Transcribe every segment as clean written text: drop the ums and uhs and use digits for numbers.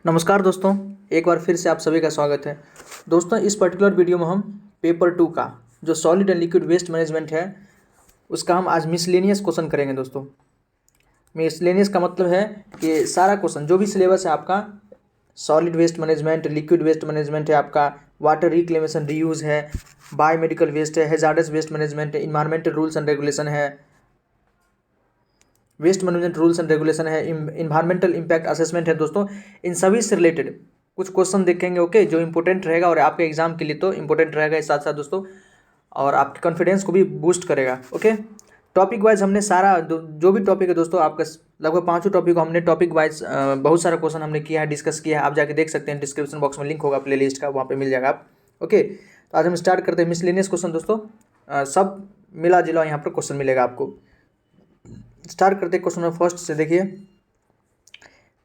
नमस्कार दोस्तों, एक बार फिर से आप सभी का स्वागत है। दोस्तों, इस पर्टिकुलर वीडियो में हम पेपर 2 का जो solid and liquid waste management है उसका हम आज मिसलेनियस क्वेश्चन करेंगे। दोस्तों, मिसलेनियस का मतलब है कि सारा क्वेश्चन जो भी सिलेबस है आपका, solid waste management, liquid waste management है, आपका वाटर रिक्लेमेशन रीयूज है, बायोमेडिकल वेस्ट है, हैजार्डस वेस्ट मैनेजमेंट है, इन्वायरमेंटल रूल्स एंड रेगुलेशन है, waste management rules and regulation है, इन्वायरमेंटल इम्पैक्ट असेसमेंट है। दोस्तों, इन सभी से रिलेटेड कुछ क्वेश्चन देखेंगे, ओके, जो इंपॉर्टेंट रहेगा और आपके एग्जाम के लिए तो इंपॉर्टेंट रहेगा इस साथ साथ दोस्तों, और आपके कॉन्फिडेंस को भी बूस्ट करेगा। ओके, टॉपिक वाइज हमने सारा जो भी टॉपिक है दोस्तों, आपका लगभग 5 टॉपिक को हमने टॉपिक वाइज बहुत सारा क्वेश्चन हमने किया है, डिस्कस किया है। आप जाके देख सकते हैं, डिस्क्रिप्शन बॉक्स में लिंक होगा प्ले लिस्ट का, वहाँ पर मिल जाएगा आप। ओके, तो आज हम स्टार्ट करते हैं मिसलेनियस क्वेश्चन। दोस्तों, सब मिला जुला यहाँ पर क्वेश्चन मिलेगा आपको। स्टार्ट करते क्वेश्चन नंबर फर्स्ट से। देखिए,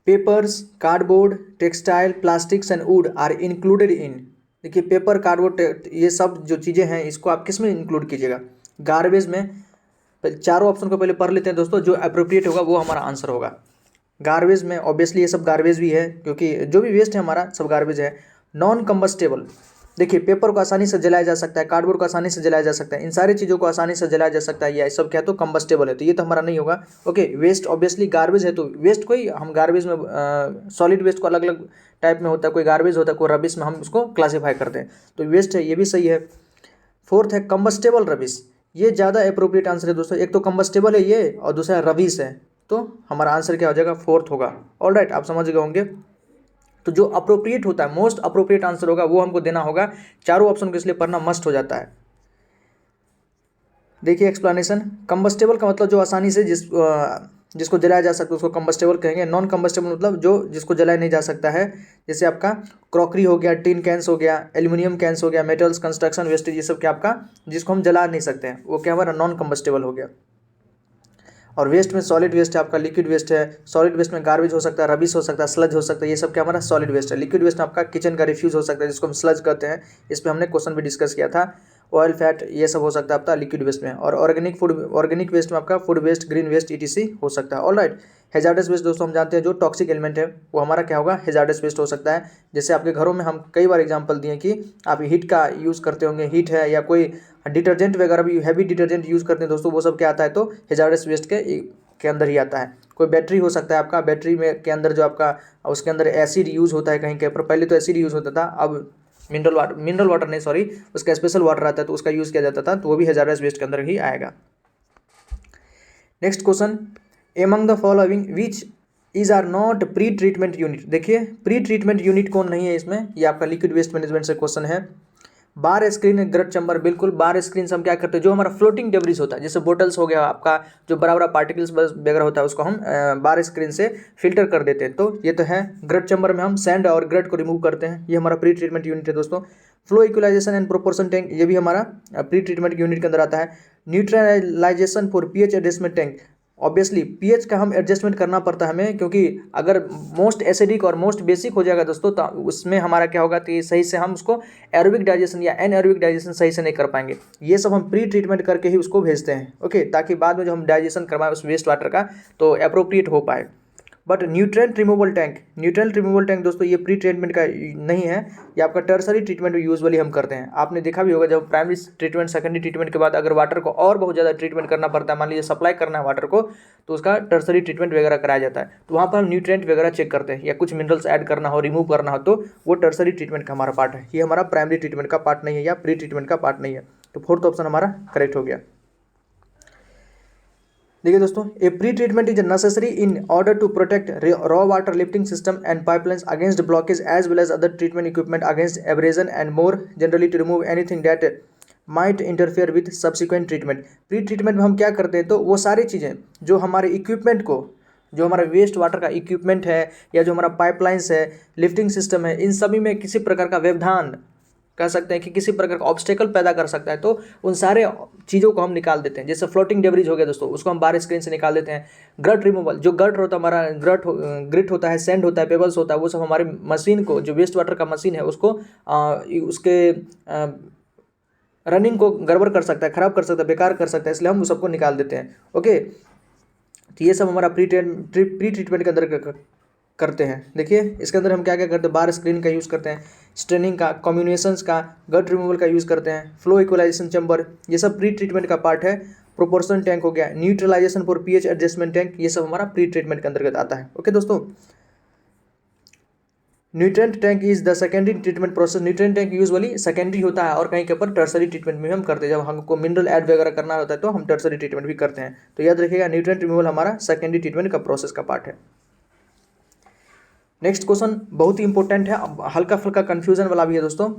papers, cardboard, textile, plastics and wood are included in. देखिए, पेपर, कार्डबोर्ड, ये सब जो चीज़ें हैं इसको आप किस में इंक्लूड कीजिएगा? गार्बेज में। चारों ऑप्शन को पहले पढ़ लेते हैं दोस्तों, जो अप्रोप्रिएट होगा वो हमारा आंसर होगा। गार्बेज में ऑब्वियसली ये सब गार्बेज भी है, क्योंकि जो भी वेस्ट है हमारा सब गार्बेज है। नॉन कंबस्टेबल, देखिए, पेपर को आसानी से जलाया जा सकता है, कार्डबोर्ड को आसानी से जलाया जा सकता है, इन सारी चीज़ों को आसानी से जलाया जा सकता है। ये सब क्या है? तो कंबस्टेबल है, तो ये तो हमारा नहीं होगा। ओके, वेस्ट ऑब्वियसली गार्बेज है, तो वेस्ट को ही हम गार्बेज में, सॉलिड वेस्ट को अलग अलग टाइप में होता है, कोई गार्बेज होता है, कोई रबिश में हम उसको क्लासीफाई करते हैं, तो वेस्ट है, ये भी सही है। फोर्थ है कंबस्टेबल रबिश, ये ज़्यादा अप्रोप्रिएट आंसर है दोस्तों। एक तो कंबस्टेबल है ये, और दूसरा रबिश है, तो हमारा आंसर क्या हो जाएगा? फोर्थ होगा। ऑल राइट, आप समझ गए होंगे। तो जो अप्रोप्रिएट होता है, मोस्ट अप्रोप्रिएट आंसर होगा वो हमको देना होगा। चारों ऑप्शन को इसलिए पढ़ना मस्ट हो जाता है। देखिए एक्सप्लेनेशन, कंबस्टेबल का मतलब जो आसानी से जिसको जलाया जा सकता है उसको कंबस्टेबल कहेंगे। नॉन कंबस्टेबल मतलब जो जिसको जलाया नहीं जा सकता है, जैसे आपका क्रॉकरी हो गया, टिन कैंस हो गया, एल्यूमिनियम कैंस हो गया, मेटल्स, कंस्ट्रक्शन वेस्टेज, ये सब क्या आपका जिसको हम जला नहीं सकते हैं, वो क्या हमारा नॉन कंबस्टेबल हो गया। और वेस्ट में सॉलिड वेस्ट है आपका, लिक्विड वेस्ट है। सॉलिड वेस्ट में गार्बेज हो सकता है, रबिश हो सकता है, स्लज हो सकता है, ये सब क्या हमारा सॉलिड वेस्ट है। लिक्विड वेस्ट में आपका किचन का रिफ्यूज हो सकता है, जिसको हम स्लज कहते हैं, इस पर हमने क्वेश्चन भी डिस्कस किया था। ऑयल, फैट, ये सब हो सकता है आपका लिक्विड वेस्ट में। और ऑर्गेनिक वेस्ट में आपका food waste, green waste, E T C हो सकता है। ऑल राइट, हैजार्डस वेस्ट दोस्तों हम जानते हैं जो टॉक्सिक एलिमेंट है वो हमारा क्या होगा? हैजार्डस वेस्ट हो सकता है। जैसे आपके घरों में हम कई बार एग्जांपल दिए कि आप हीट का यूज़ करते होंगे, हीट है, या कोई डिटर्जेंट वगैरह भी हैवी डिटर्जेंट यूज़ करते हैं दोस्तों, वो सब क्या आता है? तो हैजार्डस वेस्ट के अंदर ही आता है। कोई बैटरी हो सकता है आपका, बैटरी में के अंदर जो आपका उसके अंदर एसिड यूज़ होता है कहीं कहीं पर। पहले तो एसिड यूज़ होता था, अब मिनरल वाटर नहीं, सॉरी, उसका स्पेशल वाटर आता है तो उसका यूज़ किया जाता था, तो वो भी हैजार्डस वेस्ट के अंदर ही आएगा। Next question, among the following which is are not pre treatment unit. देखिए, प्री ट्रीटमेंट यूनिट कौन नहीं है इसमें? ये आपका लिक्विड वेस्ट मैनेजमेंट से क्वेश्चन है। बार स्क्रीन, ग्रट चैम्बर, बिल्कुल। बार स्क्रीन से हम क्या करते हैं? जो हमारा फ्लोटिंग डेब्रिस होता है, जैसे बोटल्स हो गया आपका, जो बड़ा बड़ा पार्टिकल्स वगैरह होता है, उसको हम बार स्क्रीन से फिल्टर कर देते हैं, तो ये तो है। ग्रट चैम्बर में हम सैंड और ग्रट को रिमूव करते हैं, ये हमारा प्री ट्रीटमेंट यूनिट है दोस्तों। Flow equalisation and proportion tank, ये भी हमारा प्री ट्रीटमेंट यूनिट के अंदर आता है। Neutralisation for pH adjustment tank, obviously pH का हम एडजस्टमेंट करना पड़ता है हमें, क्योंकि अगर मोस्ट एसिडिक और मोस्ट बेसिक हो जाएगा दोस्तों, तो उसमें हमारा क्या होगा कि सही से हम उसको एरोबिक डाइजेशन या एनएरोबिक डाइजेशन सही से नहीं कर पाएंगे। ये सब हम प्री ट्रीटमेंट करके ही उसको भेजते हैं, ओके, ताकि बाद में जो हम डाइजेशन करवाएं उस वेस्ट वाटर का तो अप्रोप्रिएट हो पाए। बट न्यूट्रेंट रिमूवल टैंक दोस्तों ये प्री ट्रीटमेंट का नहीं है, ये आपका टर्सरी ट्रीटमेंट यूजुअली हम करते हैं। आपने देखा भी होगा, जब प्राइमरी ट्रीटमेंट, सेकेंडरी ट्रीटमेंट के बाद अगर वाटर को और बहुत ज़्यादा ट्रीटमेंट करना पड़ता है, मान लीजिए सप्लाई करना है वाटर को, तो उसका टर्सरी ट्रीटमेंट वगैरह कराया जाता है, तो वहाँ पर हम न्यूट्रेंट वगैरह चेक करते हैं, या कुछ मिनरल्स ऐड करना हो, रिमूव करना हो, तो वो टर्सरी ट्रीटमेंट का हमारा पार्ट है। ये हमारा प्राइमरी ट्रीटमेंट का पार्ट नहीं है, या प्री ट्रीटमेंट का पार्ट नहीं है, तो फोर्थ ऑप्शन हमारा करेक्ट हो गया। देखिए दोस्तों, a pre treatment is necessary in order to protect raw water lifting system and pipelines against blockage as well as other treatment equipment against abrasion and more generally to remove anything that might interfere with subsequent treatment. Pre treatment में हम क्या करते हैं? तो वो सारी चीज़ें जो हमारे इक्विपमेंट को, जो हमारा वेस्ट वाटर का इक्विपमेंट है, या जो हमारा पाइपलाइंस है, लिफ्टिंग सिस्टम है, इन सभी में किसी प्रकार का व्यवधान कह सकते हैं कि किसी प्रकार का ऑब्स्टेकल पैदा कर सकता है, तो उन सारे चीज़ों को हम निकाल देते हैं। जैसे फ्लोटिंग डेब्रिज हो गया दोस्तों, उसको हम बार स्क्रीन से निकाल देते हैं। ग्रट रिमूवल, जो ग्रट होता है हमारा, ग्रिट होता है, सैंड होता है, पेबल्स होता है, वो सब हमारे मशीन को, जो वेस्ट वाटर का मशीन है, उसको उसके रनिंग को गड़बड़ कर सकता है, खराब कर सकता है, बेकार कर सकता है, इसलिए हम उस सबको निकाल देते हैं। ओके, तो ये सब हमारा प्री ट्रीटमेंट के अंदर करते हैं। देखिए इसके अंदर हम क्या क्या करते हैं, बार स्क्रीन का यूज़ करते हैं, स्ट्रेनिंग का, कम्युनिकेशंस का, गट रिमूवल का यूज़ करते हैं, फ्लो इक्वलाइजेशन चैम्बर, ये सब प्री ट्रीटमेंट का पार्ट है। प्रोपोर्शन टैंक हो गया, neutralisation for pH adjustment tank, ये सब हमारा प्री ट्रीटमेंट के अंतर्गत आता है। ओके दोस्तों, nutrient tank is the secondary treatment process. Nutrient tank usually secondary होता है और कहीं के ऊपर टर्सरी ट्रीटमेंट में हम करते हैं। जब हमको मिनरल ऐड वगैरह करना होता है तो हम टर्सरी ट्रीटमेंट भी करते हैं। तो याद रखिएगा न्यूट्रिएंट रिमूवल हमारा सेकेंडरी ट्रीटमेंट का प्रोसेस का पार्ट है। नेक्स्ट क्वेश्चन बहुत ही इंपॉर्टेंट है, हल्का फुल्का कंफ्यूजन वाला भी है दोस्तों।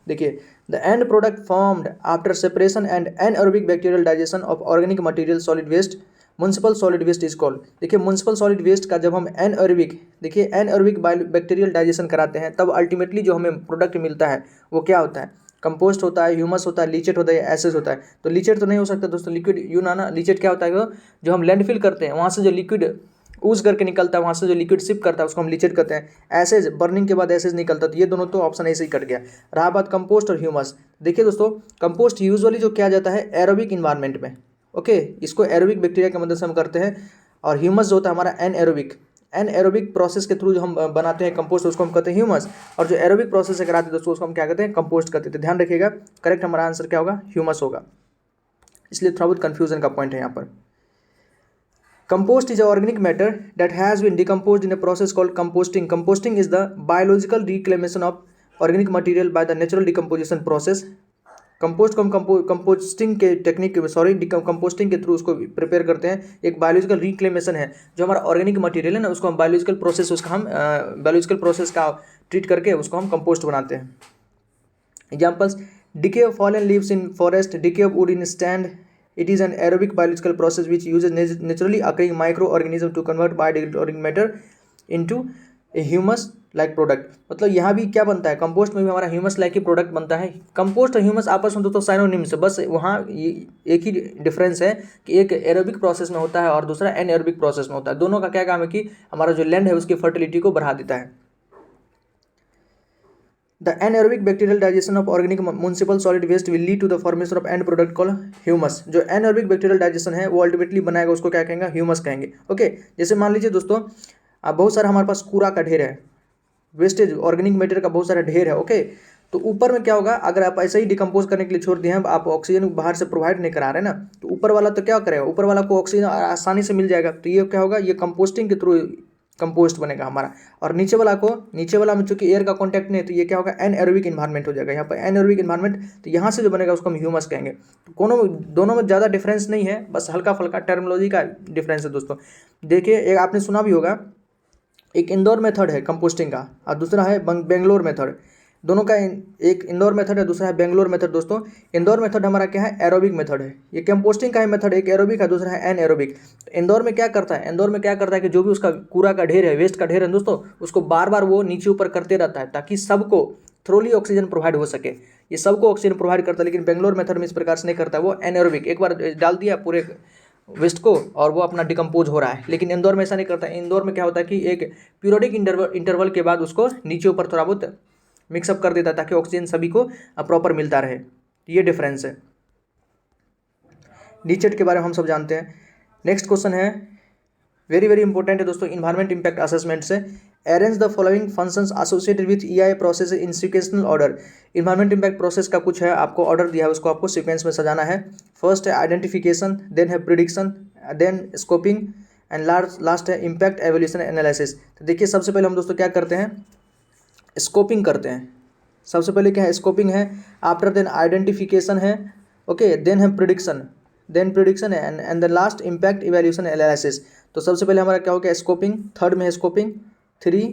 देखिए, the end product formed after separation and anaerobic bacterial digestion of organic material solid waste municipal solid waste is called. देखिए म्युनिसिपल सॉलिड वेस्ट का जब हम एनएरोबिक, देखिए एनएरोबिक बैक्टीरियल डाइजेशन कराते हैं तब अल्टीमेटली जो हमें प्रोडक्ट मिलता है वो क्या होता है, कंपोस्ट होता है, ह्यूमस होता है, लीचेट होता है, एसेज होता है। तो लीचेट तो नहीं हो सकता दोस्तों, लिक्विड यू ना, लीचेट क्या होता है, जो हम लैंडफिल करते हैं वहाँ से जो लिक्विड ऊज करके निकलता है, वहाँ से जो लिक्विड सिप करता है उसको हम लीचेट करते हैं। एसेज, बर्निंग के बाद एसेज निकलता है। तो ये दोनों तो ऑप्शन ऐसे ही कट गया। रहा बात कंपोस्ट और ह्यूमस। देखिए दोस्तों, कंपोस्ट यूजुअली जो किया जाता है एरोबिक इन्वायरमेंट में, ओके, इसको एरोबिक बैक्टीरिया की मदद से हम करते हैं। और ह्यूमस जो होता है हमारा एनएरोबिक प्रोसेस के थ्रू जो हम बनाते हैं कंपोस्ट, उसको हम कहते हैं ह्यूमस। और जो एरोबिक प्रोसेस से कराते हैं दोस्तों उसको हम क्या कहते हैं, कंपोस्ट कहते हैं। तो ध्यान रखिएगा, करेक्ट हमारा आंसर क्या होगा, ह्यूमस होगा। इसलिए थोड़ा बहुत कन्फ्यूजन का पॉइंट है यहाँ पर। Compost is an organic matter that has been decomposed in a process called composting. Composting is the biological reclamation of organic material by the natural decomposition process. Compost को हम कंपोस्टिंग के technique composting के through उसको prepare करते हैं। एक biological reclamation है, जो हमारा ऑर्गेनिक मटेरियल है ना उसको हम बायोलॉजिकल प्रोसेस का ट्रीट करके उसको हम कंपोस्ट बनाते हैं। Examples, decay of fallen leaves in forest, decay of would in stand. It is an aerobic biological process which uses naturally occurring microorganism to convert biodegradable organic matter into a humus like product। मतलब यहाँ भी क्या बनता है, compost में भी हमारा humus like he product बनता है। कंपोस्ट और ह्यूमस आपस में तो साइनोनिम्स है, बस वहाँ एक ही डिफरेंस है कि एक एरोबिक प्रोसेस में होता है और दूसरा एनएरोबिक प्रोसेस में होता है। दोनों का क्या काम है कि हमारा जो लैंड है उसकी फर्टिलिटी को बढ़ा देता है। The anaerobic bacterial digestion of organic municipal solid waste will lead to the formation of end product called humus। जो anaerobic bacterial digestion है वो अल्टीमेटली बनाएगा उसको क्या कहेंगे, ह्यूमस कहेंगे। ओके, जैसे मान लीजिए दोस्तों, अब बहुत सारा हमारे पास कूड़ा का ढेर है, वेस्टेज ऑर्गेनिक मैटर का बहुत सारा ढेर है। ओके, तो ऊपर में क्या होगा, अगर आप ऐसे ही डिकम्पोज करने के लिए छोड़ दिए हैं, आप ऑक्सीजन बाहर से प्रोवाइड नहीं करा रहे ना, तो ऊपर वाला तो क्या करेगा, ऊपर वाला को ऑक्सीजन आसानी से मिल जाएगा। तो ये क्या होगा, ये कंपोस्टिंग के थ्रू कंपोस्ट बनेगा हमारा। और नीचे वाला में चूंकि एयर का कांटेक्ट नहीं है तो ये क्या होगा, एनएरोबिक इन्वायरमेंट हो जाएगा। यहाँ पर एनएरोबिक इन्वायरमेंट, तो यहाँ से जो बनेगा उसको हम ह्यूमस कहेंगे। तो दोनों में ज़्यादा डिफरेंस नहीं है, बस हल्का फुल्का टर्मिनोलॉजी का डिफरेंस है दोस्तों। देखिए, एक आपने सुना भी होगा, एक इंदौर मेथड है कंपोस्टिंग का और दूसरा है बेंगलोर मेथड। दोनों का एक इंदौर मेथड है, दूसरा है बेंगलोर मेथड। दोस्तों, इंदौर मेथड हमारा क्या है, एरोबिक मेथड है। ये कंपोस्टिंग का है मेथड, एक एरोबिक है, दूसरा है एनएरोबिक। इंदौर में क्या करता है, कि जो भी उसका कूड़ा का ढेर है, वेस्ट का ढेर है दोस्तों, उसको बार बार वो नीचे ऊपर करते रहता है ताकि सबको थ्रोली ऑक्सीजन प्रोवाइड हो सके। ये सबको ऑक्सीजन प्रोवाइड करता है, लेकिन बेंगलोर मेथड में इस प्रकार से नहीं करता, वो एनएरोबिक, एक बार डाल दिया पूरे वेस्ट को और वो अपना डिकम्पोज हो रहा है। लेकिन इंदौर में ऐसा नहीं करता। इंदौर में क्या होता है कि एक पीरियोडिक इंटरवल के बाद उसको नीचे ऊपर थोड़ा बहुत मिक्सअप कर देता है ताकि ऑक्सीजन सभी को प्रॉपर मिलता रहे। ये डिफरेंस है। लीचेट के बारे में हम सब जानते हैं। नेक्स्ट क्वेश्चन है, वेरी वेरी इंपॉर्टेंट है दोस्तों, इन्वायरमेंट इंपैक्ट असेसमेंट से। Arrange the following functions associated with EI process in sequential order. Environment impact process का कुछ है, आपको ऑर्डर दिया है, उसको आपको सीक्वेंस में सजाना है। फर्स्ट है आइडेंटिफिकेशन, देन है prediction, then scoping and last है इम्पैक्ट एवोल्यूशन एनालिसिस। तो देखिए, सबसे पहले हम दोस्तों क्या करते हैं, स्कोपिंग करते हैं। सबसे पहले क्या है, स्कोपिंग है। आफ्टर देन आइडेंटिफिकेशन है, ओके, देन है prediction and the last impact evaluation analysis. तो सबसे पहले हमारा क्या हो गया, स्कोपिंग, थर्ड में है scoping 3,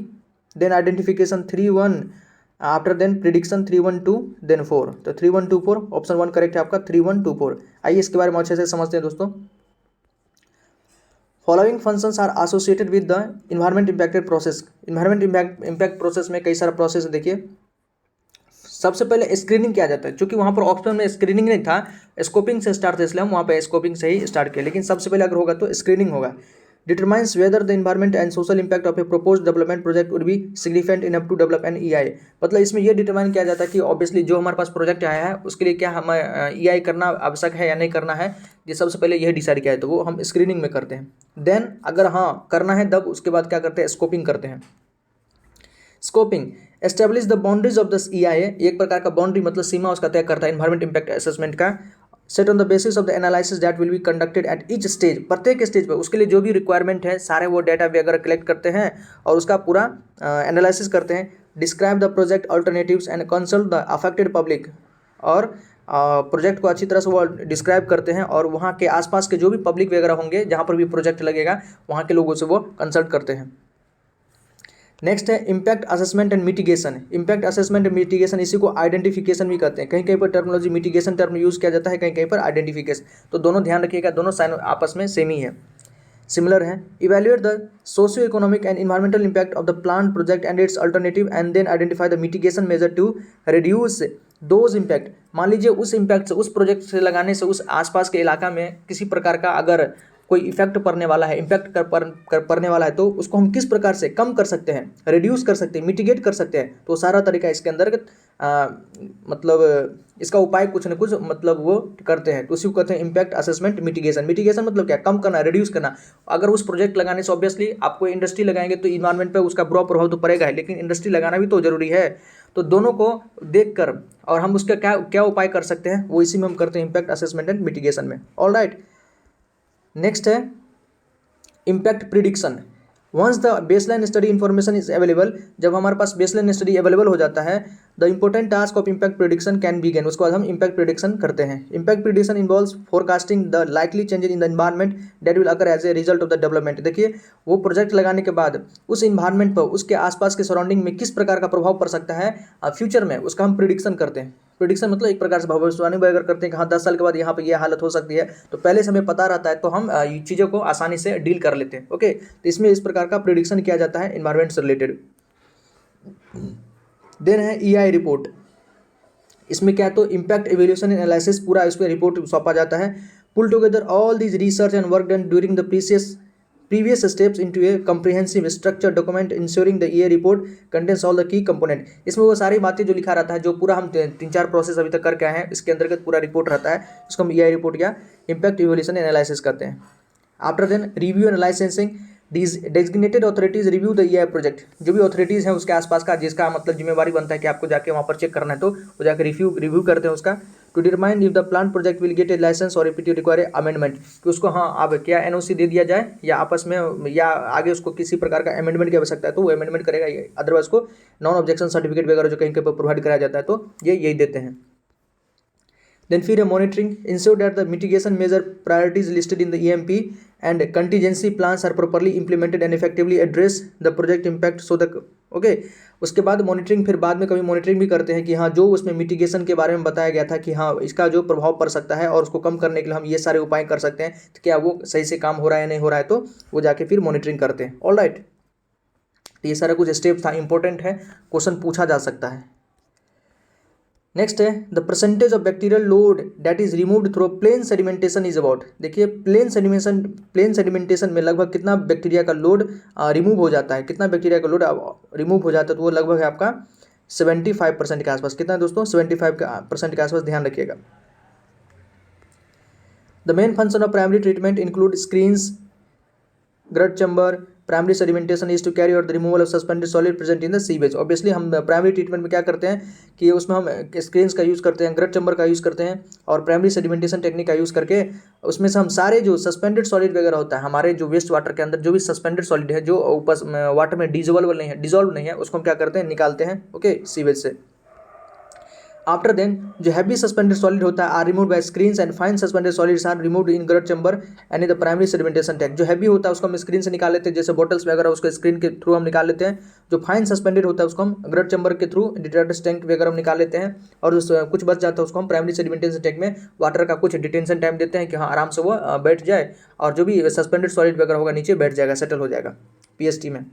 then identification 3-1, after then prediction 3-1-2, then 4। तो 3-1-2-4 ऑप्शन 1 करेक्ट है आपका, 3-1-2-4। आइए इसके बारे में अच्छे से समझते हैं दोस्तों। Following functions are associated with the environment impacted process. Environment impact process में कई सारा प्रोसेस है। देखिए, सबसे पहले स्क्रीनिंग किया जाता है, क्योंकि वहाँ पर ऑप्शन में स्क्रीनिंग नहीं था, स्कोपिंग से स्टार्ट था, इसलिए हम वहाँ पे स्कोपिंग से ही स्टार्ट किया। लेकिन सबसे पहले अगर होगा तो स्क्रीनिंग होगा। determines whether the environment and social impact of a proposed development project would be significant enough to develop an EI। मतलब इसमें ये डिटरमाइन किया जाता है कि ऑब्वियसली जो हमारे पास प्रोजेक्ट आया है उसके लिए क्या हमें EI करना आवश्यक है या नहीं करना है, ये सबसे पहले यह डिसाइड किया है, तो वो हम स्क्रीनिंग में करते हैं। देन अगर हाँ करना है तब उसके बाद क्या करते हैं, स्कोपिंग करते हैं। Scoping establish the boundaries of the EI, एक प्रकार का बाउंड्री मतलब सीमा उसका तय करता है इन्वायरमेंट इम्पैक्ट असेसमेंट का। Set on the basis of the analysis that will be conducted at each stage, प्रत्येक स्टेज पे उसके लिए जो भी रिक्वायरमेंट है सारे वो डेटा वगैरह कलेक्ट करते हैं और उसका पूरा एनालिसिस करते हैं। Describe the project alternatives and consult the affected public, और प्रोजेक्ट को अच्छी तरह से वो डिस्क्राइब करते हैं और वहाँ के आसपास के जो भी पब्लिक वगैरह होंगे जहाँ पर भी प्रोजेक्ट लगेगा वहाँ के लोगों से वो कंसल्ट करते हैं। नेक्स्ट है impact assessment and mitigation. Impact assessment and mitigation, इसी को आइडेंटिफिकेशन भी कहते हैं। कहीं कहीं पर टर्मिनोलॉजी मिटिगेशन टर्म यूज़ किया जाता है, कहीं कहीं पर आइडेंटिफिकेशन, तो दोनों ध्यान रखिएगा, दोनों साइन आपस में सेम ही है, सिमिलर है। Evaluate the socio economic and environmental impact of the plan project and its alternative and then identify the mitigation measure to reduce those impact. मान लीजिए उस इम्पैक्ट से, उस प्रोजेक्ट से लगाने से उस आसपास के इलाका में किसी प्रकार का अगर कोई इफेक्ट पड़ने वाला है, इम्पैक्ट पड़ने वाला है, तो उसको हम किस प्रकार से कम कर सकते हैं, रिड्यूस कर सकते हैं, मिटिगेट कर सकते हैं, तो सारा तरीका इसके अंतर्गत मतलब इसका उपाय कुछ न कुछ मतलब वो करते हैं, तो उसी को कहते हैं इम्पैक्ट असेसमेंट मिटिगेशन। मिटिगेशन मतलब क्या, कम करना, रिड्यूस करना। अगर उस प्रोजेक्ट लगाने से ऑब्वियसली आपको इंडस्ट्री लगाएंगे तो इन्वायरमेंट पर उसका बुरा प्रभाव तो पड़ेगा है, लेकिन इंडस्ट्री लगाना भी तो जरूरी है, तो दोनों को देख कर और हम उसका क्या क्या उपाय कर सकते हैं वो इसी में हम करते हैं इम्पैक्ट असेसमेंट एंड मिटिगेशन में। ऑल राइट, नेक्स्ट है impact prediction. Once the baseline study information is available, जब हमारे पास बेसलाइन स्टडी अवेलेबल हो जाता है, the important task of impact prediction can begin, उसके बाद हम इम्पैक्ट प्रिडिक्शन करते हैं। Impact prediction involves forecasting the likely changes in the environment that will occur as a result of the development. देखिए वो प्रोजेक्ट लगाने के बाद उस इन्वायरमेंट पर, उसके आसपास के सराउंडिंग में किस प्रकार का प्रभाव पड़ सकता है फ्यूचर में, उसका हम प्रिडिक्शन करते हैं। प्रिडिक्शन मतलब एक प्रकार से भविष्यवाणी वगैरह करते हैं कि हाँ 10 साल के बाद यहाँ पे ये हालत हो सकती है, तो पहले से हमें पता रहता है तो हम चीज़ों को आसानी से डील कर लेते हैं। ओके, तो इसमें इस प्रकार का प्रिडिक्शन किया जाता है इन्वायरमेंट से रिलेटेड। देन है EI रिपोर्ट। इसमें क्या है, तो इम्पैक्ट इवैल्यूएशन एंड एनालिसिस पूरा इस पर रिपोर्ट सौंपा जाता है। Pull together all these research and work done during the previous steps into a comprehensive structured document ensuring the EI report contains all the key component। इसमें वो सारी बातें जो लिखा रहता है, जो पूरा हम 3-4 प्रोसेस अभी तक करके आए हैं, इसके अंतर्गत पूरा रिपोर्ट रहता है, इसको हम EI रिपोर्ट या इम्पैक्ट इवैल्यूएशन एनालिसिस करते हैं। After then review and licensing, designated authorities review the EI project. जो भी अथॉरिटीज़ हैं उसके आसपास का, जिसका मतलब जिम्मेवारी बनता है कि आपको जाके वहाँ पर चेक करना है, तो वो जाकर रिव्यू करते हैं उसका। To determine if the plan project will get a licence और इफ इट रिक्वायर अमेंडमेंट, कि उसको हाँ अब क्या NOC दे दिया जाए या आपस में या आगे उसको किसी प्रकार का अमेंडमेंट की आवश्यकता है तो वो अमेंडमेंट करेगा, अदरवाइज को नॉन ऑब्जेक्शन सर्टिफिकेट वगैरह जो कहीं पर प्रोवाइड कराया जाता है तो ये यही देते हैं। Then फिर monitoring, ensure that the mitigation measure priorities listed in the EMP and contingency plans are properly implemented and effectively address the project impact so the okay। उसके बाद मॉनिटरिंग, फिर बाद में कभी मॉनिटरिंग भी करते हैं कि हाँ जो उसमें मिटिगेशन के बारे में बताया गया था कि हाँ इसका जो प्रभाव पड़ सकता है और उसको कम करने के लिए हम ये सारे उपाय कर सकते हैं, तो क्या वो सही से काम हो रहा है या नहीं हो रहा है, तो वो जाके फिर मॉनिटरिंग करते हैं। ऑल राइट, ये सारा कुछ स्टेप था, इंपॉर्टेंट है, क्वेश्चन पूछा जा सकता है। नेक्स्ट है the percentage of bacterial load that is removed through plain sedimentation is about. देखिए प्लेन सेडिमेंटेशन में लगभग कितना बैक्टीरिया का लोड रिमूव हो जाता है, कितना बैक्टीरिया का लोड रिमूव हो जाता है, तो वो लगभग है आपका 75% के आसपास। कितना है दोस्तों, 75% के आसपास, ध्यान रखिएगा। The main function of primary treatment include screens, grit chamber, primary sedimentation is to carry out the removal of suspended solid present in the sewage. Obviously हम प्राइमरी ट्रीटमेंट में क्या करते हैं कि उसमें हम स्क्रीन्स का यूज़ करते हैं, ग्रट चैम्बर का यूज़ करते हैं और प्राइमरी सेडिमेंटेशन टेक्निक का यूज़ करके उसमें से हम सारे जो सस्पेंडेड सॉलिड वगैरह होता है, हमारे जो वेस्ट वाटर के अंदर जो भी सस्पेंडेड सॉलिड है, जो ऊपर वाटर में डिजोल्व नहीं है, उसको हम क्या करते हैं, निकालते हैं ओके सीवेज से। आफ्टर देन जो हैवी सस्पेंडेड सॉलिड होता है are removed by screens and fine suspended solids are removed in grit chamber and in the primary sedimentation tank. जो हैवी होता है उसको हम स्क्रीन से निकाल लेते हैं, जैसे बॉटल्स वगैरह उसको स्क्रीन के थ्रू हम निकाल लेते हैं। जो फाइन सस्पेंडेड होता है उसको हम ग्रट चैम्बर के थ्रू डिटेंशन टैंक वगैरह हम निकाल लेते हैं, और कुछ बच जाता है उसको हम प्राइमरी सेडिमेंटेशन टैंक में वाटर का कुछ डिटेंशन टाइम देते हैं कि हाँ आराम से वो बैठ जाए और जो भी सस्पेंडेड सॉलिड वगैरह होगा नीचे बैठ जाएगा, सेटल हो जाएगा PST में।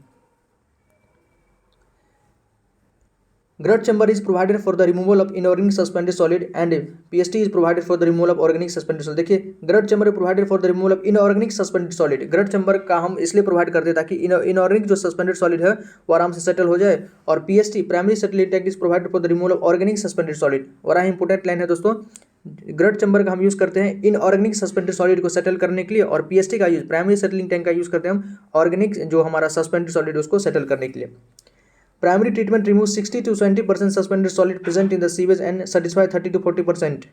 Grut chamber is provided for the removal of inorganic suspended solid and PST is provided for the removal of organic suspended solid। देखिए grit chamber provided for the removal of inorganic suspended solid. Grit chamber का हम इसलिए provide करते हैं ताकि inorganic जो suspended solid है वो आराम से सेटल हो जाए। और PST primary settling tank is provided for the removal of organic suspended solid. और इंपॉर्टेंट लाइन है दोस्तों, ग्रट चैम्बर का हम यूज करते हैं इनऑर्गेनिक सस्पेंडेड सॉलिड को सेटल करने के लिए, और PST का यूज प्राइमरी सेटलिंग टैंक का यूज करते हैं हम ऑर्गेनिक जो हमारा सस्पेंडेड सॉलिड उसको सेटल करने के लिए। Primary treatment removes 60 to 70% suspended solid present in the sewage and satisfy 30 to 40%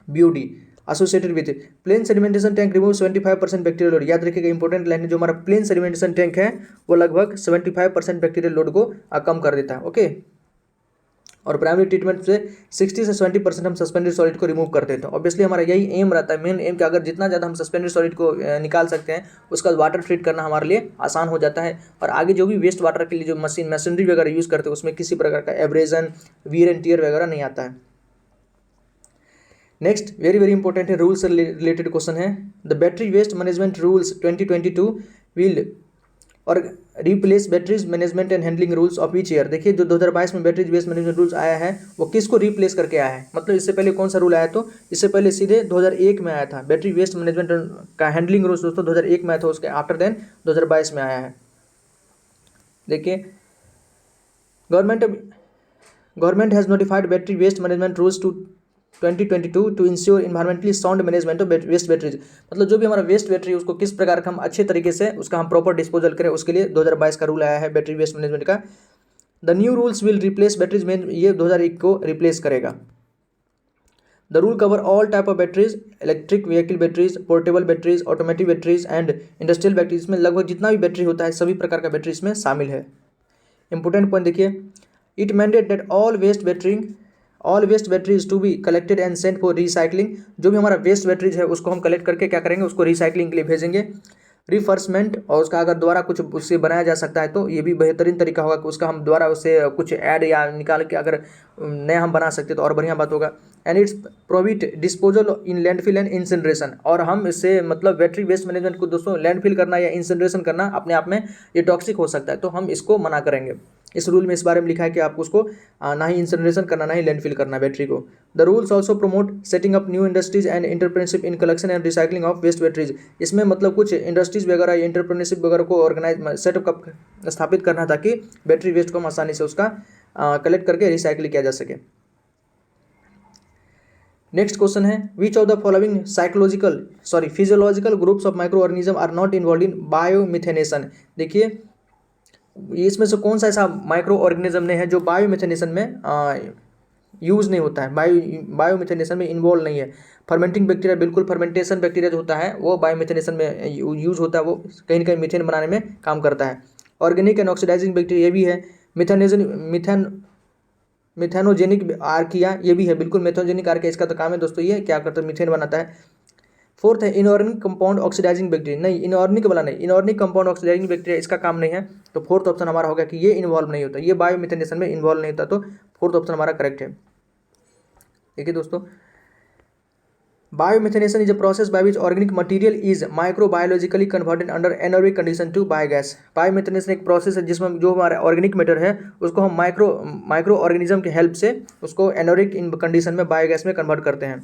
BOD associated with it। Plain sedimentation tank removes 75% bacterial load। याद रखिएगा इंपॉर्टेंट लाइन है, जो हमारा प्लेन सेडिमेंटेशन टैंक है वो लगभग 75% बैक्टीरियल लोड को कम कर देता है। ओके, और प्राइमरी ट्रीटमेंट से 60 से 70% हम सस्पेंडेड सॉलिड को रिमूव कर देते हैं। ऑब्वियसली हमारा यही एम रहता है, मेन एम कि अगर जितना ज़्यादा हम सस्पेंडेड सॉलिड को निकाल सकते हैं उसका वाटर ट्रीट करना हमारे लिए आसान हो जाता है। और आगे जो भी वेस्ट वाटर के लिए जो मशीनरी वगैरह यूज़ करते हैं उसमें किसी प्रकार का एब्रेजन, वियर एंड टियर वगैरह नहीं आता है। नेक्स्ट वेरी वेरी इंपॉर्टेंट है, रूल्स से रिलेटेड क्वेश्चन है। The battery waste management rules 2022 will और replace batteries management and handling rules of each year. देखिए जो 2022 में बैटरीज वेस्ट मैनेजमेंट रूल्स आया है वो किसको रिप्लेस करके आया है, मतलब इससे पहले कौन सा रूल आया, तो इससे पहले सीधे 2001 में आया था। बैटरी वेस्ट मैनेजमेंट का हैंडलिंग रूल्स दोस्तों 2001 में आया था, उसके आफ्टर देन 2022 में आया है। देखिए government has notified battery waste management rules to 2022 to ensure environmentally sound management of waste batteries. मतलब जो भी हमारा वेस्ट बैटरी उसको किस प्रकार का हम अच्छे तरीके से उसका हम प्रॉपर डिस्पोजल करें, उसके लिए 2022 का रूल आया है बैटरी वेस्ट मैनेजमेंट का। The new rules will replace batteries में, ये 2001 को रिप्लेस करेगा। The rule cover all type of batteries, electric vehicle batteries, portable batteries, automatic batteries and industrial batteries में लगभग जितना भी बैटरी होता है सभी प्रकार का बैटरी इसमें शामिल है। इंपॉर्टेंट पॉइंट देखिए, it mandate that all waste batteries to be collected and sent for recycling. जो भी हमारा वेस्ट बैटरीज है उसको हम कलेक्ट करके क्या करेंगे, उसको रिसाइकलिंग के लिए भेजेंगे। रिफर्समेंट, और उसका अगर दोबारा कुछ उससे बनाया जा सकता है तो ये भी बेहतरीन तरीका होगा कि उसका हम दोबारा उससे कुछ ऐड या निकाल के अगर नया हम बना सकते तो और बढ़िया बात होगा। And it's probit disposal in landfill and incineration. और हम इससे मतलब बैटरी वेस्ट मैनेजमेंट को दोस्तों लैंडफिल करना या इंसिनरेशन करना अपने आप में ये टॉक्सिक हो सकता है, तो हम इसको मना करेंगे। इस रूल में इस बारे में लिखा है कि आपको उसको ना ही इंसिनरेशन करना ना ही लैंडफिल करना बैटरी को। The rules also promote setting up new industries and entrepreneurship in collection and recycling of waste batteries. इसमें मतलब कुछ इंडस्ट्रीज वगैरह या एंटरप्रेन्योरशिप वगैरह को ऑर्गेनाइज सेटअप स्थापित करना ताकि बैटरी वेस्ट को हम आसानी से उसका कलेक्ट करके रिसाइकिल किया जा सके। नेक्स्ट क्वेश्चन है, which of the following physiological groups of micro organism are not involve in biomethanation. देखिए इसमें से कौन सा ऐसा माइक्रो ऑर्गेनिज्म ने है जो बायोमिथेनेशन में यूज़ नहीं होता है, बायोमिथेनेशन में इन्वॉल्व नहीं है। फर्मेंटिंग बैक्टीरिया, बिल्कुल फर्मेंटेशन बैक्टीरिया जो होता है वो बायोमिथेनेशन में यूज होता है, वो कहीं ना कहीं मीथेन बनाने में काम करता है। ऑर्गेनिक एंड ऑक्सीडाइजिंग बैक्टीरिया ये भी है। मिथेनोजेनिक आर्किया ये भी है, बिल्कुल मिथेनोजेनिक आर्किया इसका तो काम है दोस्तों, ये क्या करता है, मीथेन बनाता है। फोर्थ है इनऑर्गेनिक कंपाउंड ऑक्सीडाइजिंग बैक्टीरिया, नहीं इनऑर्गेनिक वाला नहीं, इनऑर्गेनिक कंपाउंड ऑक्सीडाइजिंग बैक्टीरिया इसका काम नहीं है, तो फोर्थ ऑप्शन हमारा होगा कि ये इन्वॉल्व नहीं होता, ये बायोमिथेनेशन में इन्वॉल्व नहीं होता, तो फोर्थ ऑप्शन हमारा करेक्ट है। देखिए दोस्तों, biomethanation is a process by which organic material is microbiologically converted under anaerobic condition to biogas. Biomethanation एक प्रोसेस है जिसमें जो हमारा ऑर्गेनिक मैटर है उसको हम माइक्रो ऑर्गेनिज्म के हेल्प से उसको एनारोबिक इन कंडीशन में बायोगैस में कन्वर्ट करते हैं।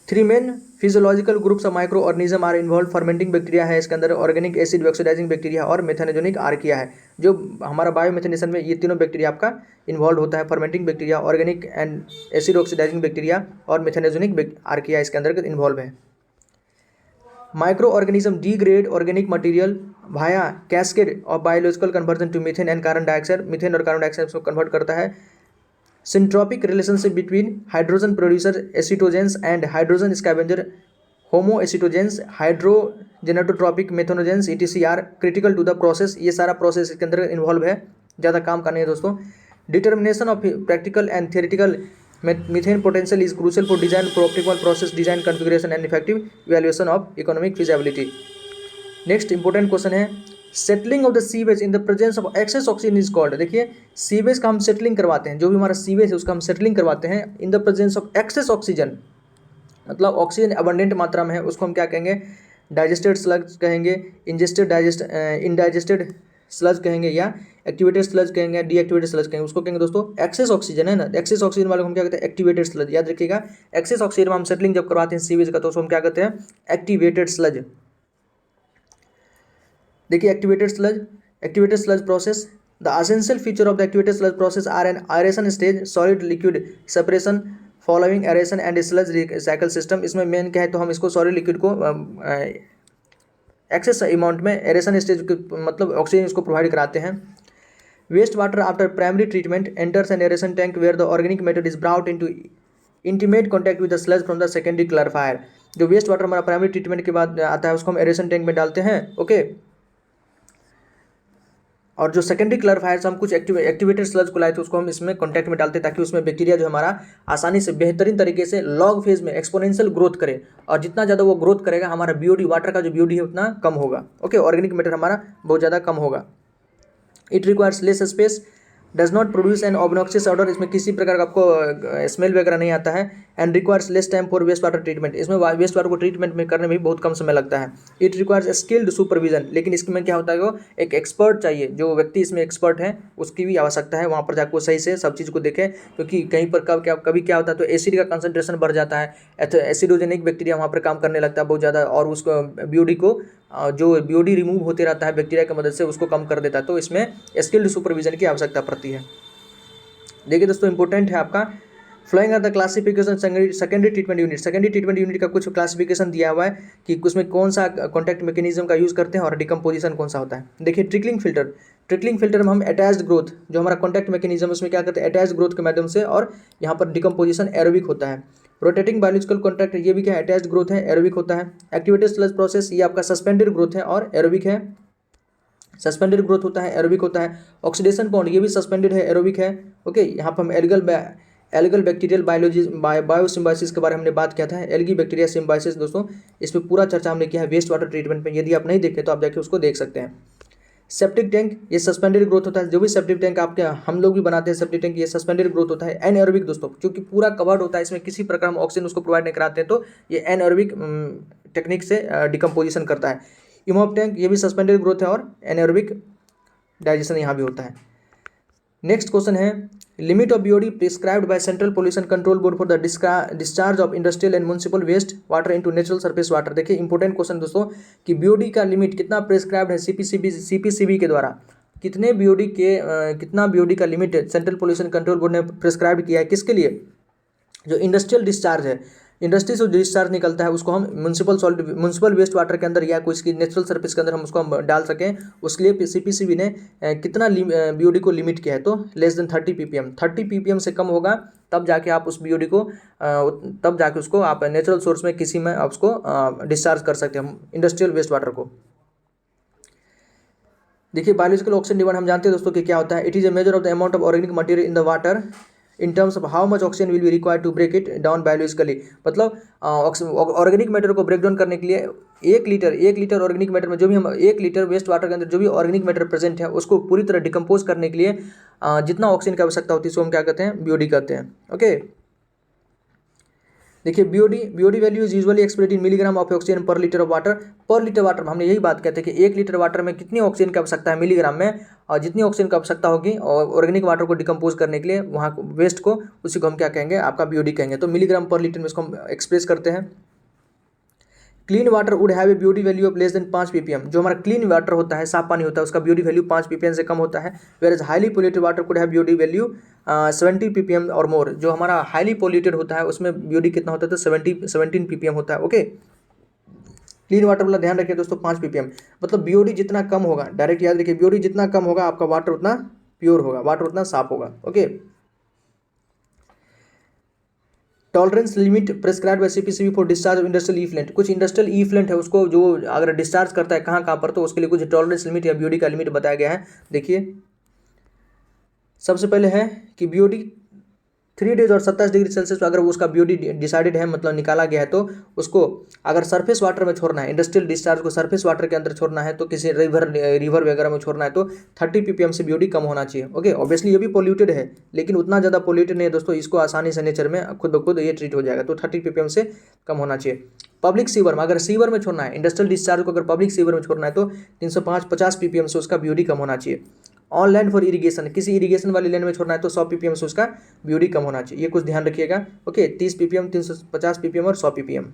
3 main physiological groups of micro organism are involve. Fermenting bacteria है, इसके अंदर ऑर्गेनिक एसिड ऑक्सीडाइजिंग बैक्टीरिया और मेथेनोजेनिक आर्किया है। जो हमारा बायोमिथेनेशन में ये तीनों बैक्टीरिया आपका इन्वॉल्व होता है, fermenting bacteria, organic and acid oxidising bacteria और मेथेनोजेनिक आर्किया इसके अंदर इन्वॉल्व है। Micro organism degrade organic material via cascade of biological conversion to methane and carbon dioxide. Methane और कार्बन डाइऑक्साइड को कन्वर्ट करता है। Syntropic relationship between hydrogen producer acetogens and hydrogen scavenger homoacetogens, hydrogenatotropic methanogens etc are critical to the process। ये सारा process इसके अंदर involve है, ज़्यादा काम का नहीं है दोस्तों। Determination of practical and theoretical methane potential is crucial for design for optimal process design configuration and effective evaluation of economic feasibility. Next important question है, settling of the sewage in the presence of excess oxygen is called. देखिए sewage का हम settling करवाते हैं, जो भी हमारा sewage है उसका हम सेटलिंग करवाते हैं in the presence of excess oxygen, मतलब ऑक्सीजन अबंडेंट मात्रा में है, उसको हम क्या कहेंगे, डाइजेस्टेड स्लग्स कहेंगे, इंडाइजेस्टेड स्लज कहेंगे या एक्टिवेटेड स्लज कहेंगे, डीएक्टिवेटेड स्लज कहेंगे। उसको कहेंगे दोस्तों एक्सेस ऑक्सीजन है ना, एक्सेस ऑक्सीजन वाले को हम क्या कहते हैं, एक्टिवेटेड स्लज। याद रखिएगा, एक्सेस ऑक्सीजन में हम सेटलिंग जब करवाते हैं सीवेज का तो उसको हम क्या कहते हैं, एक्टिवेटेड स्लज। देखिए activated sludge process, the essential feature of the activated sludge process are an aeration stage, solid liquid separation following aeration and sludge recycle system. इसमें मेन क्या है तो हम इसको सॉलिड लिक्विड को एक्सेस अमाउंट में aeration stage मतलब oxygen इसको प्रोवाइड कराते हैं। Waste water after primary treatment enters an aeration tank where the organic matter is brought into intimate contact with the sludge from the secondary clarifier. जो waste water हमारा primary treatment के बाद आता है उसको हम एरेशन टैंक में डालते हैं, ओके। और जो सेकेंडरी क्लैरिफायर से हम कुछ एक्टिवेटेड स्लज को लाए थे उसको हम इसमें कॉन्टैक्ट में डालते हैं ताकि उसमें बैक्टीरिया जो हमारा आसानी से बेहतरीन तरीके से लॉग फेज में एक्सपोनेंशियल ग्रोथ करे, और जितना ज़्यादा वो ग्रोथ करेगा हमारा बीओडी वाटर का जो बीओडी है उतना कम होगा, ओके। ऑर्गेनिक मैटर हमारा बहुत ज़्यादा कम होगा। It requires less space, does not produce an obnoxious odour, इसमें किसी प्रकार का आपको स्मेल वगैरह नहीं आता है। And requires less time for waste water treatment, इसमें वेस्ट वाटर को ट्रीटमेंट में करने में भी बहुत कम समय लगता है। इट रिक्वायर्स स्किल्ड सुपरविजन, लेकिन इसमें क्या होता है वो एक एक्सपर्ट चाहिए, जो व्यक्ति इसमें एक्सपर्ट है उसकी भी आवश्यकता है, वहाँ पर जाकर वो सही से सब चीज़ को देखें, क्योंकि कहीं पर कभी क्या होता है तो एसिड का कंसंट्रेशन बढ़ जाता है, एसिडोजेनिक बैक्टीरिया वहाँ पर काम करने लगता है बहुत ज़्यादा, और उसको बीओडी को जो बीओडी रिमूव होते रहता है बैक्टीरिया की मदद से उसको कम कर देता है, तो इसमें स्किल्ड सुपरविजन की आवश्यकता पड़ती है। देखिए दोस्तों इंपॉर्टेंट है आपका following are the classification secondary treatment unit. Secondary treatment unit का कुछ क्लासिफिकेशन दिया हुआ है कि उसमें कौन सा कॉन्टैक्ट मैकेनिज्म का यूज़ करते हैं और डिकम्पोजिशन कौन सा होता है। देखिए ट्रिकलिंग फिल्टर में हम अटैच्ड ग्रोथ, जो हमारा कॉन्टैक्ट मैकेनिज्म उसमें क्या करते हैं अटैच्ड ग्रोथ के माध्यम से, और यहाँ पर डिकम्पोजिशन एरोबिक होता है। रोटेटिंग बायोलॉजिकल कॉन्टैक्ट ये भी क्या है अटैच्ड ग्रोथ है, एरोबिक होता है। एक्टिवेटेड स्लज प्रोसेस ये आपका सस्पेंडेड ग्रोथ है और एरोबिक है, सस्पेंडेड ग्रोथ होता है, एरोबिक होता है। ऑक्सीडेशन बॉन्ड ये भी सस्पेंडेड है, एरोबिक है, ओके। यहाँ पर हम एल्गल बैक्टीरियल बायोसिम्बाइसिस के बारे में हमने बात किया था, एल्गी बैक्टीरिया सिम्बाइसिस। दोस्तों इस पर पूरा चर्चा हमने किया है वेस्ट वाटर ट्रीटमेंट में, यदि आप नहीं देखे तो आप जाके उसको देख सकते हैं। सेप्टिक टैंक ये सस्पेंडेड ग्रोथ होता है, जो भी सेप्टिक टैंक आपके हम लोग भी बनाते हैं सेप्टिक टैंक, ये सस्पेंडेड ग्रोथ होता है। एनएरोबिक दोस्तों क्योंकि पूरा कवर्ड होता है, इसमें किसी प्रकार हम ऑक्सीजन उसको प्रोवाइड नहीं कराते हैं, तो ये एनएरोबिक टेक्निक से डिकम्पोजिशन करता है। इमोप टैंक ये भी सस्पेंडेड ग्रोथ है और एनएरोबिक डाइजेशन यहाँ भी होता है। नेक्स्ट क्वेश्चन है limit of BOD prescribed by central pollution control board for the discharge of industrial and municipal waste water into natural surface water. देखिए इंपॉर्टेंट क्वेश्चन दोस्तों कि बीओडी का लिमिट कितना प्रिस्क्राइब्ड है सीपीसीबी के द्वारा, कितना बीओडी का limit central pollution control board ने प्रिस्क्राइब किया है, किसके लिए, जो इंडस्ट्रियल डिस्चार्ज है, इंडस्ट्री से डिस्चार्ज निकलता है उसको हम म्युनिसिपल वेस्ट वाटर के अंदर या कोई इसकी नेचुरल सर्फेस के अंदर हम उसको हम डाल सकें, उसके लिए सीपीसीबी ने कितना बीओडी को लिमिट किया है, तो लेस देन 30 ppm। 30 ppm से कम होगा तब जाके आप उस बीओडी को तब जाके उसको आप नेचुरल सोर्स में किसी में आप उसको डिस्चार्ज कर सकते हैं इंडस्ट्रियल वेस्ट वाटर को। देखिए बायोलॉजिकल ऑक्सीजन डिमांड हम जानते हैं दोस्तों कि क्या होता है, it is a measure of the amount of organic material in the water in terms of how much oxygen will be required to break it down biologically. मतलब ऑर्गेनिक मैटर को ब्रेक डाउन करने के लिए 1 litre organic matter में जो भी हम 1 litre waste water के अंदर जो भी ऑर्गेनिक मैटर प्रेजेंट है उसको पूरी तरह डिकम्पोज करने के लिए जितना ऑक्सीजन की आवश्यकता होती है उसको हम क्या कहते हैं बीओडी कहते हैं, ओके। देखिए BOD value is usually expressed in milligram of oxygen पर लीटर ऑफ वाटर। पर लीटर वाटर में हमने यही बात कहते हैं कि 1 लीटर वाटर में कितनी ऑक्सीजन की आवश्यकता है मिलीग्राम में, और जितनी ऑक्सीजन की आवश्यकता होगी और ऑर्गेनिक वाटर को डिकम्पोज करने के लिए वहाँ वेस्ट को, उसी को हम क्या कहेंगे आपका बीओडी कहेंगे, तो मिलीग्राम पर लीटर में इसको हम एक्सप्रेस करते हैं। Clean water would have a BOD value of less than 5 ppm। जो हमारा क्लीन वाटर होता है साफ पानी होता है उसका बीओडी वैल्यू 5 ppm से कम होता है, whereas highly polluted water could have BOD value 70 ppm और मोर। जो हमारा हाईली पोल्यूटेड होता है उसमें बीओडी कितना होता है तो 17 ppm होता है, ओके। क्लीन वाटर वाला ध्यान रखिए दोस्तों 5 ppm, मतलब बीओडी जितना कम होगा, डायरेक्ट याद रखिए बीओडी जितना कम होगा आपका वाटर उतना प्योर होगा, वाटर उतना साफ होगा, okay. Tolerance limit prescribed by CPCB for discharge of industrial effluent. कुछ इंडस्ट्रियल इफ्लुएंट है उसको जो अगर डिस्चार्ज करता है कहाँ पर, तो उसके लिए कुछ टॉलरेंस लिमिट या बीओडी का लिमिट बताया गया है। देखिए सबसे पहले है कि बीओडी 3 डेज और 27 डिग्री सेल्सियस अगर उसका BOD डिसाइडेड है, मतलब निकाला गया है, तो उसको अगर सरफेस वाटर में छोड़ना है, इंडस्ट्रियल डिस्चार्ज को सरफेस वाटर के अंदर छोड़ना है, तो किसी रिवर वगैरह में छोड़ना है, तो 30 ppm से BOD कम होना चाहिए। ओके, ऑब्वियसली ये भी पोल्यूटेड है, लेकिन उतना ज़्यादा पोल्यूटेड नहीं है दोस्तों, इसको आसानी से नेचर में खुद ब खुद ये ट्रीट हो जाएगा, तो 30 ppm से कम होना चाहिए। पब्लिक सीवर में, अगर सीवर में छोड़ना है, इंडस्ट्रियल डिस्चार्ज को अगर पब्लिक सीवर में छोड़ना है, तो 350 ppm से उसका BOD कम होना चाहिए। ऑन लैंड फॉर इरीगेशन, किसी इरीगेशन वाली लैंड में छोड़ना है, तो 100 ppm से उसका BOD कम होना चाहिए। ये कुछ ध्यान रखिएगा। ओके, 30 ppm, 350 ppm और 100 ppm।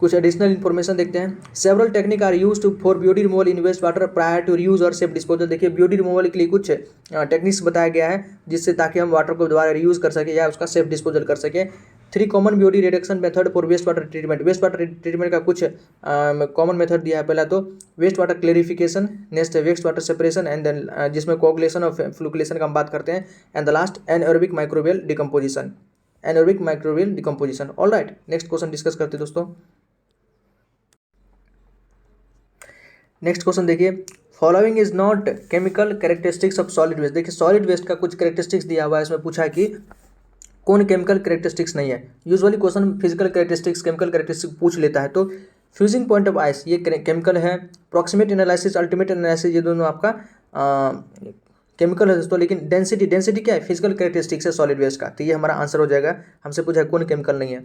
कुछ एडिशनल इन्फॉर्मेशन देखते हैं। Several technique are use to for BOD removal in waste water prior to reuse और सेफ डिस्पोजल। देखिए, BOD रिमूवल के लिए कुछ टेक्निक्स बताया गया है, जिससे ताकि हम वाटर को दोबारा रीयूज कर सके या उसका सेफ डिस्पोजल कर सके। 3 common BOD reduction method for waste water treatment. Waste water treatment का कुछ कॉमन मेथड दिया है। पहला तो waste water clarification, next waste water separation, and then जिसमें कोगुलेशन और फ्लुकुलेशन का हम बात करते हैं, and the last anaerobic microbial decomposition. Anaerobic microbial decomposition. Alright, next question discuss करते हैं दोस्तों। नेक्स्ट क्वेश्चन देखिए, following is not chemical characteristics of solid waste. देखिए, सॉलिड वेस्ट का कुछ कैरेक्टरिस्टिक्स दिया हुआ है, इसमें पूछा है कि कौन केमिकल कैरेक्टरिस्टिक्स नहीं है। Usually question physical characteristics, chemical characteristics पूछ लेता है। तो फ्यूजिंग पॉइंट ऑफ आइस, ये केमिकल है। प्रॉक्सिमेट एनालिसिस, अल्टीमेट एनालिसिस, ये दोनों आपका केमिकल है दोस्तों। लेकिन डेंसिटी क्या है, फिजिकल कैरेक्टरिस्टिक्स है सॉलिड वेस्ट का, तो ये हमारा आंसर हो जाएगा। हमसे पूछा है कौन केमिकल नहीं है।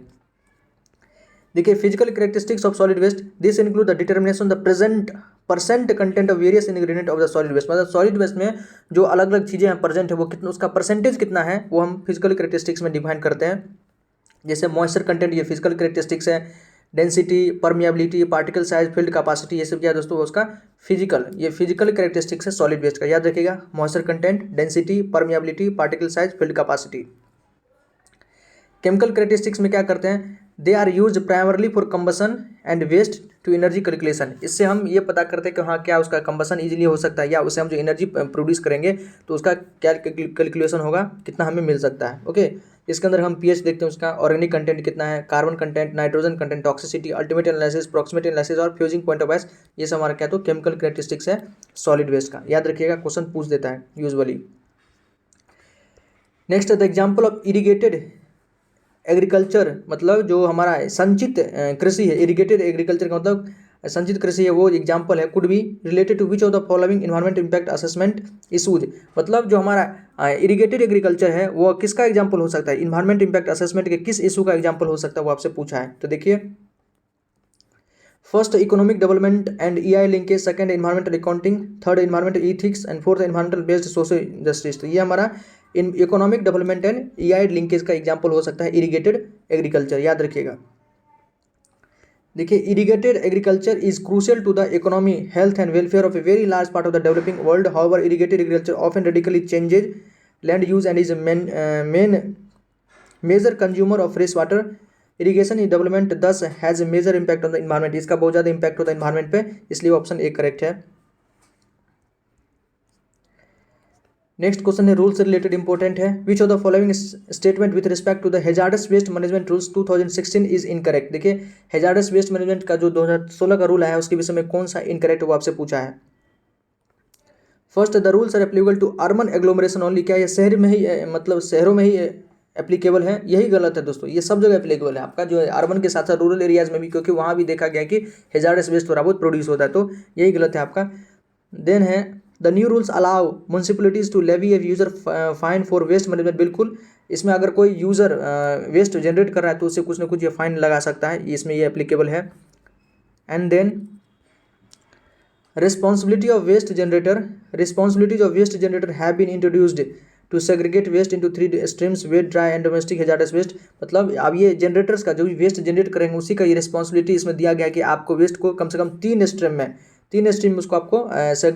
देखिए, physical characteristics of solid waste, this include the determination the present percent content of various ingredient of the solid waste. मतलब सॉलिड वेस्ट में जो अलग अलग चीज़ें हैं प्रेजेंट है, वो कितना, उसका परसेंटेज कितना है, वो हम फिजिकल कैरेक्टरिस्टिक्स में डिफाइन करते हैं। जैसे मॉइस्चर कंटेंट, ये फिजिकल कैरेक्टरिस्टिक्स है। Density, permeability, particle size, field capacity, ये सब क्या है दोस्तों, उसका ये फिजिकल कैरेक्टरिस्टिक्स है सॉलिड वेस्ट का। याद रखिएगा, moisture content, density, permeability, particle size, field capacity. Chemical characteristics में क्या करते हैं, they are use primarily for combustion and waste to energy calculation. इससे हम ये पता करते हैं कि हाँ, क्या उसका कंबसन इजीली हो सकता है, या उससे हम जो एनर्जी प्रोड्यूस करेंगे तो उसका क्या कैलकुलेशन होगा, कितना हमें मिल सकता है। ओके, इसके अंदर हम pH देखते हैं, उसका ऑर्गेनिक कंटेंट कितना है, carbon content, nitrogen content, toxicity, ultimate analysis, proximate analysis और फ्यूजिंग पॉइंट ऑफ आइस। ये सब हमारा क्या तो केमिकल कैरेक्टरिस्टिक्स है सॉलिड वेस्ट का। याद रखिएगा, क्वेश्चन पूछ देता है usually. Next, the example of irrigated agriculture, मतलब जो हमारा संचित कृषि है, इरीगेटेड एग्रीकल्चर का मतलब संचित कृषि है, वो एग्जाम्पल है। Could be related to which of the following environment impact assessment issues. मतलब जो हमारा इरीगेटेड एग्रीकल्चर है, वो किसका एग्जाम्पल हो सकता है, इन्वायरमेंट इम्पैक्ट असेसमेंट के किस इशू का एग्जाम्पल हो सकता है, वो आपसे पूछा है। तो देखिए, first economic development and EI linkage, second environmental accounting, third environmental ethics and fourth environmental based social justice. तो ये हमारा इन economic development and EI linkage का एग्जांपल हो सकता है इरीगेटेड एग्रीकल्चर। याद रखिएगा। देखिए, irrigated agriculture is crucial to the economy, health and welfare of a very large part of the developing world. However irrigated agriculture often radically changes land use and is main major consumer of fresh water. Irrigation development thus has a major impact on the environment. इसका बहुत ज़्यादा impact होता है environment पे, इसलिए option a correct है। Next question है rule से रिलेटेड इंपॉर्टेंट है। Which of the following statement with respect to the hazardous waste management rules 2016 is incorrect. देखिए, हैजार्डस वेस्ट मैनेजमेंट का जो 2016 का रूल है, उसके विषय में कौन सा इनकरेक्ट वो आपसे पूछा है। First, the rules are applicable to urban agglomeration only. क्या ये शहर में ही, मतलब शहरों में ही एप्लीकेबल है? यही गलत है दोस्तों, ये सब जगह एप्लीकेबल है आपका, जो अर्बन के साथ साथ रूरल एरियाज में भी, क्योंकि वहाँ भी देखा गया कि हैजार्डस वेस्ट थोड़ा बहुत प्रोड्यूस होता है, तो यही गलत है आपका। देन है the new rules allow municipalities to levy a user fine for waste management. बिल्कुल, इसमें अगर कोई यूज़र वेस्ट जनरेट कर रहा है तो उससे कुछ ना कुछ ये फाइन लगा सकता है, इसमें ये एप्लीकेबल है। And then responsibilities of waste generator have been introduced to segregate waste into 3 streams: wet, dry and domestic hazardous waste। मतलब अब ये जनरेटर्स का जो भी वेस्ट जनरेट करेंगे उसी का ये रिस्पॉन्सिबिलिटी इसमें दिया गया है कि आपको वेस्ट को कम से कम 3 स्ट्रीम में उसको आपको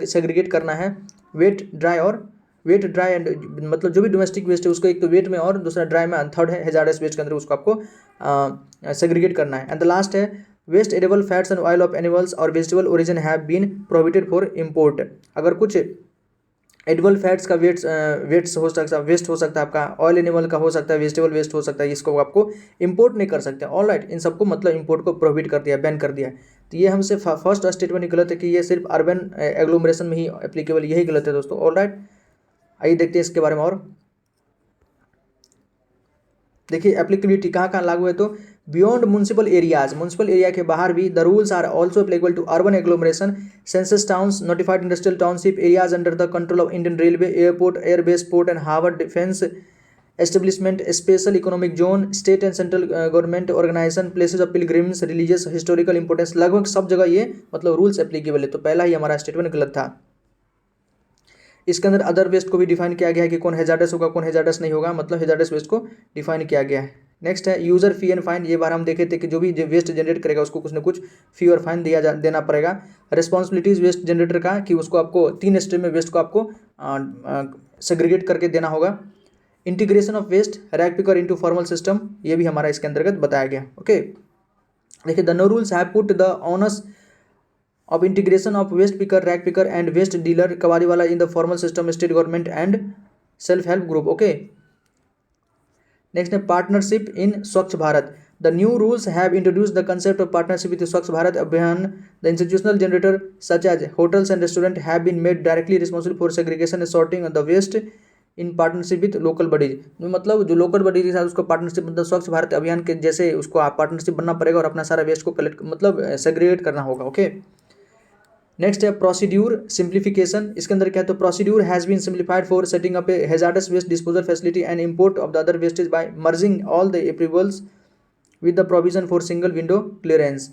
सेग्रीगेट करना है। वेट ड्राई एंड मतलब जो भी डोमेस्टिक वेस्ट है उसको एक तो वेट में और दूसरा ड्राई में, थर्ड है हैजार्डस वेस्ट के अंदर उसको आपको सेग्रीगेट करना है। एंड द लास्ट है waste edible fats and oil of animals और vegetable origin have been prohibited for import. अगर कुछ एडिबल फैट्स का वेस्ट हो सकता है आपका, ऑयल एनिमल का हो सकता है, वेजिटेबल वेस्ट हो सकता है, इसको आपको इंपोर्ट नहीं कर सकते। ऑलराइट, इन सबको मतलब इंपोर्ट को प्रोहिबिट कर दिया, बैन कर दिया है। तो ये हमसे फर्स्ट स्टेटमेंट गलत है कि ये सिर्फ अर्बन एग्लोमरेशन में ही एप्लीकेबल, यही गलत है दोस्तों। ऑलराइट, आइए देखते हैं इसके बारे में। और देखिए एप्लीकेबिलिटी कहाँ कहाँ लागू है, तो beyond municipal areas, municipal area के बाहर भी the rules are also applicable to urban agglomeration, census towns, notified industrial township, areas under the control of Indian railway, airport, airbase, port and harbour, defence establishment, special economic zone, state and central government organisation, places of pilgrims, religious historical importance, लगभग सब जगह ये मतलब rules applicable है। तो पहला ही हमारा statement गलत था। इसके अंदर अदर वेस्ट को भी डिफाइन किया गया है कि कौन हेजार्डस होगा कौन हेजार्डस नहीं होगा, मतलब हेजार्डस वेस्ट को डिफाइन किया गया है। नेक्स्ट है यूजर फी एंड फाइन, ये बार हम देखे थे कि जो भी वेस्ट जनरेट करेगा उसको कुछ ना कुछ फी और फाइन देना पड़ेगा। रिस्पॉन्सिबिलिटीज वेस्ट जनरेटर का कि उसको आपको 3 स्ट्रीम में वेस्ट को आपको सेग्रीगेट करके देना होगा। Integration of waste rag picker into formal system, ये भी हमारा इसके अंतर्गत बताया गया। ओके, देखिए the new rules have put the onus of integration of waste picker, rack picker and waste dealer kawadiwala in the formal system, state government and self help group. Okay, next है partnership in Swachh Bharat. The new rules have introduced the concept of partnership with Swachh Bharat Abhiyan. The institutional generator such as hotels and restaurants have been made directly responsible for segregation and sorting of the waste in partnership with local bodies. मतलब जो local bodies के साथ उसको partnership, मतलब स्वच्छ भारत अभियान के जैसे उसको आप पार्टनरशिप बनना पड़ेगा और अपना सारा वेस्ट को कलेक्ट मतलब सेग्रीगेट करना होगा। ओके, नेक्स्ट है प्रोसीड्यूर सिंप्लीफिकेशन। इसके अंदर क्या है, तो procedure has been simplified for setting up a hazardous waste disposal facility and import of the other wastage by merging all the approvals with the provision for single window clearance.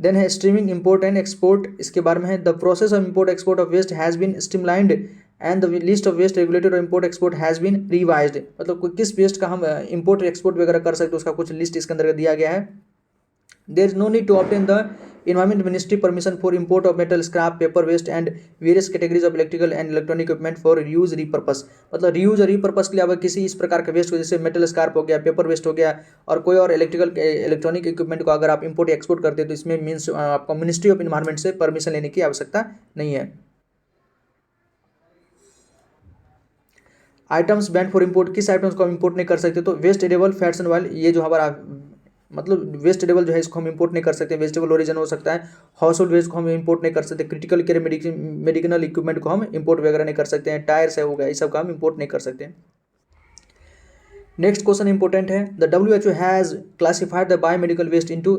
Then है streaming import and export, इसके बारे में है the process of import export of waste has been streamlined and the list of waste regulated और import export has been revised, मतलब किस waste का हम इंपोर्ट एक्सपोर्ट वगैरह कर सकते हैं उसका कुछ लिस्ट इसके अंदर दिया गया है। There is no need to obtain the Environment Ministry permission for import of metal scrap, paper waste and various categories of electrical and electronic equipment for reuse repurpose, मतलब reuse और repurpose के लिए अगर किसी इस प्रकार के वेस्ट को जैसे मेटल स्क्रैप हो गया, पेपर वेस्ट हो गया और कोई और इलेक्ट्रॉनिक इक्विपमेंट को अगर आप इंपोर्ट या एक्सपोर्ट करते हैं तो इसमें मीन्स आपको मिनिस्ट्री ऑफ इन्वायरमेंट से परमिशन लेने की आवश्यकता नहीं है। आइटम्स बैंड फॉर इंपोर्ट, किस आइटम्स को हम इंपोर्ट नहीं कर सकते, तो waste edible fats and oil, ये जो हमारा मतलब वेजिटेबल जो है इसको हम इंपोर्ट नहीं कर सकते, वेजिटेबल ओरिजिन हो सकता है। हाउस होल्ड वेस्ट को हम इंपोर्ट नहीं कर सकते, क्रिटिकल केयर मेडिकल इक्विपमेंट को हम इंपोर्ट वगैरह नहीं कर सकते हैं, टायर्स है हो गया, ये सब का हम इंपोर्ट नहीं कर सकते हैं। नेक्स्ट क्वेश्चन इंपॉर्टेंट है, the WHO has classified the biomedical waste into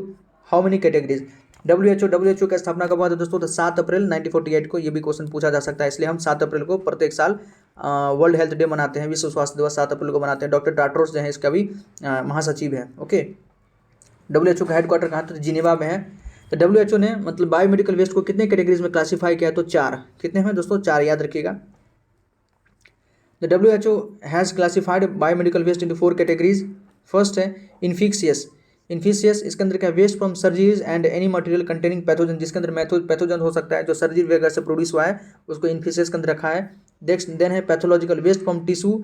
how many categories. WHO का स्थापना कब हुआ था दोस्तों, तो 7 अप्रैल 1948 को, ये भी क्वेश्चन पूछा जा सकता है, इसलिए हम 7 अप्रैल को प्रत्येक साल वर्ल्ड हेल्थ डे मनाते हैं, विश्व स्वास्थ्य दिवस 7 अप्रैल को मनाते हैं। डॉक्टर टाट्रोस जो है इसका भी महासचिव है। ओके, WHO का हेडक्वार्टर कहाँ था, जिनेवा में है। तो WHO ने मतलब बायोमेडिकल वेस्ट को कितने कैटेगरीज में क्लासीफाई किया, तो 4। कितने हैं दोस्तों, 4 याद रखिएगा। The WHO has classified biomedical waste into 4 categories. First है इन्फिक्शियस, इसके अंदर क्या, waste from surgeries and any material containing pathogen, जिसके अंदर पैथोजन हो सकता है जो सर्जरी वगैरह से प्रोड्यूस हुआ है उसको इन्फिक्शियस के अंदर रखा है। देन है pathological waste from tissue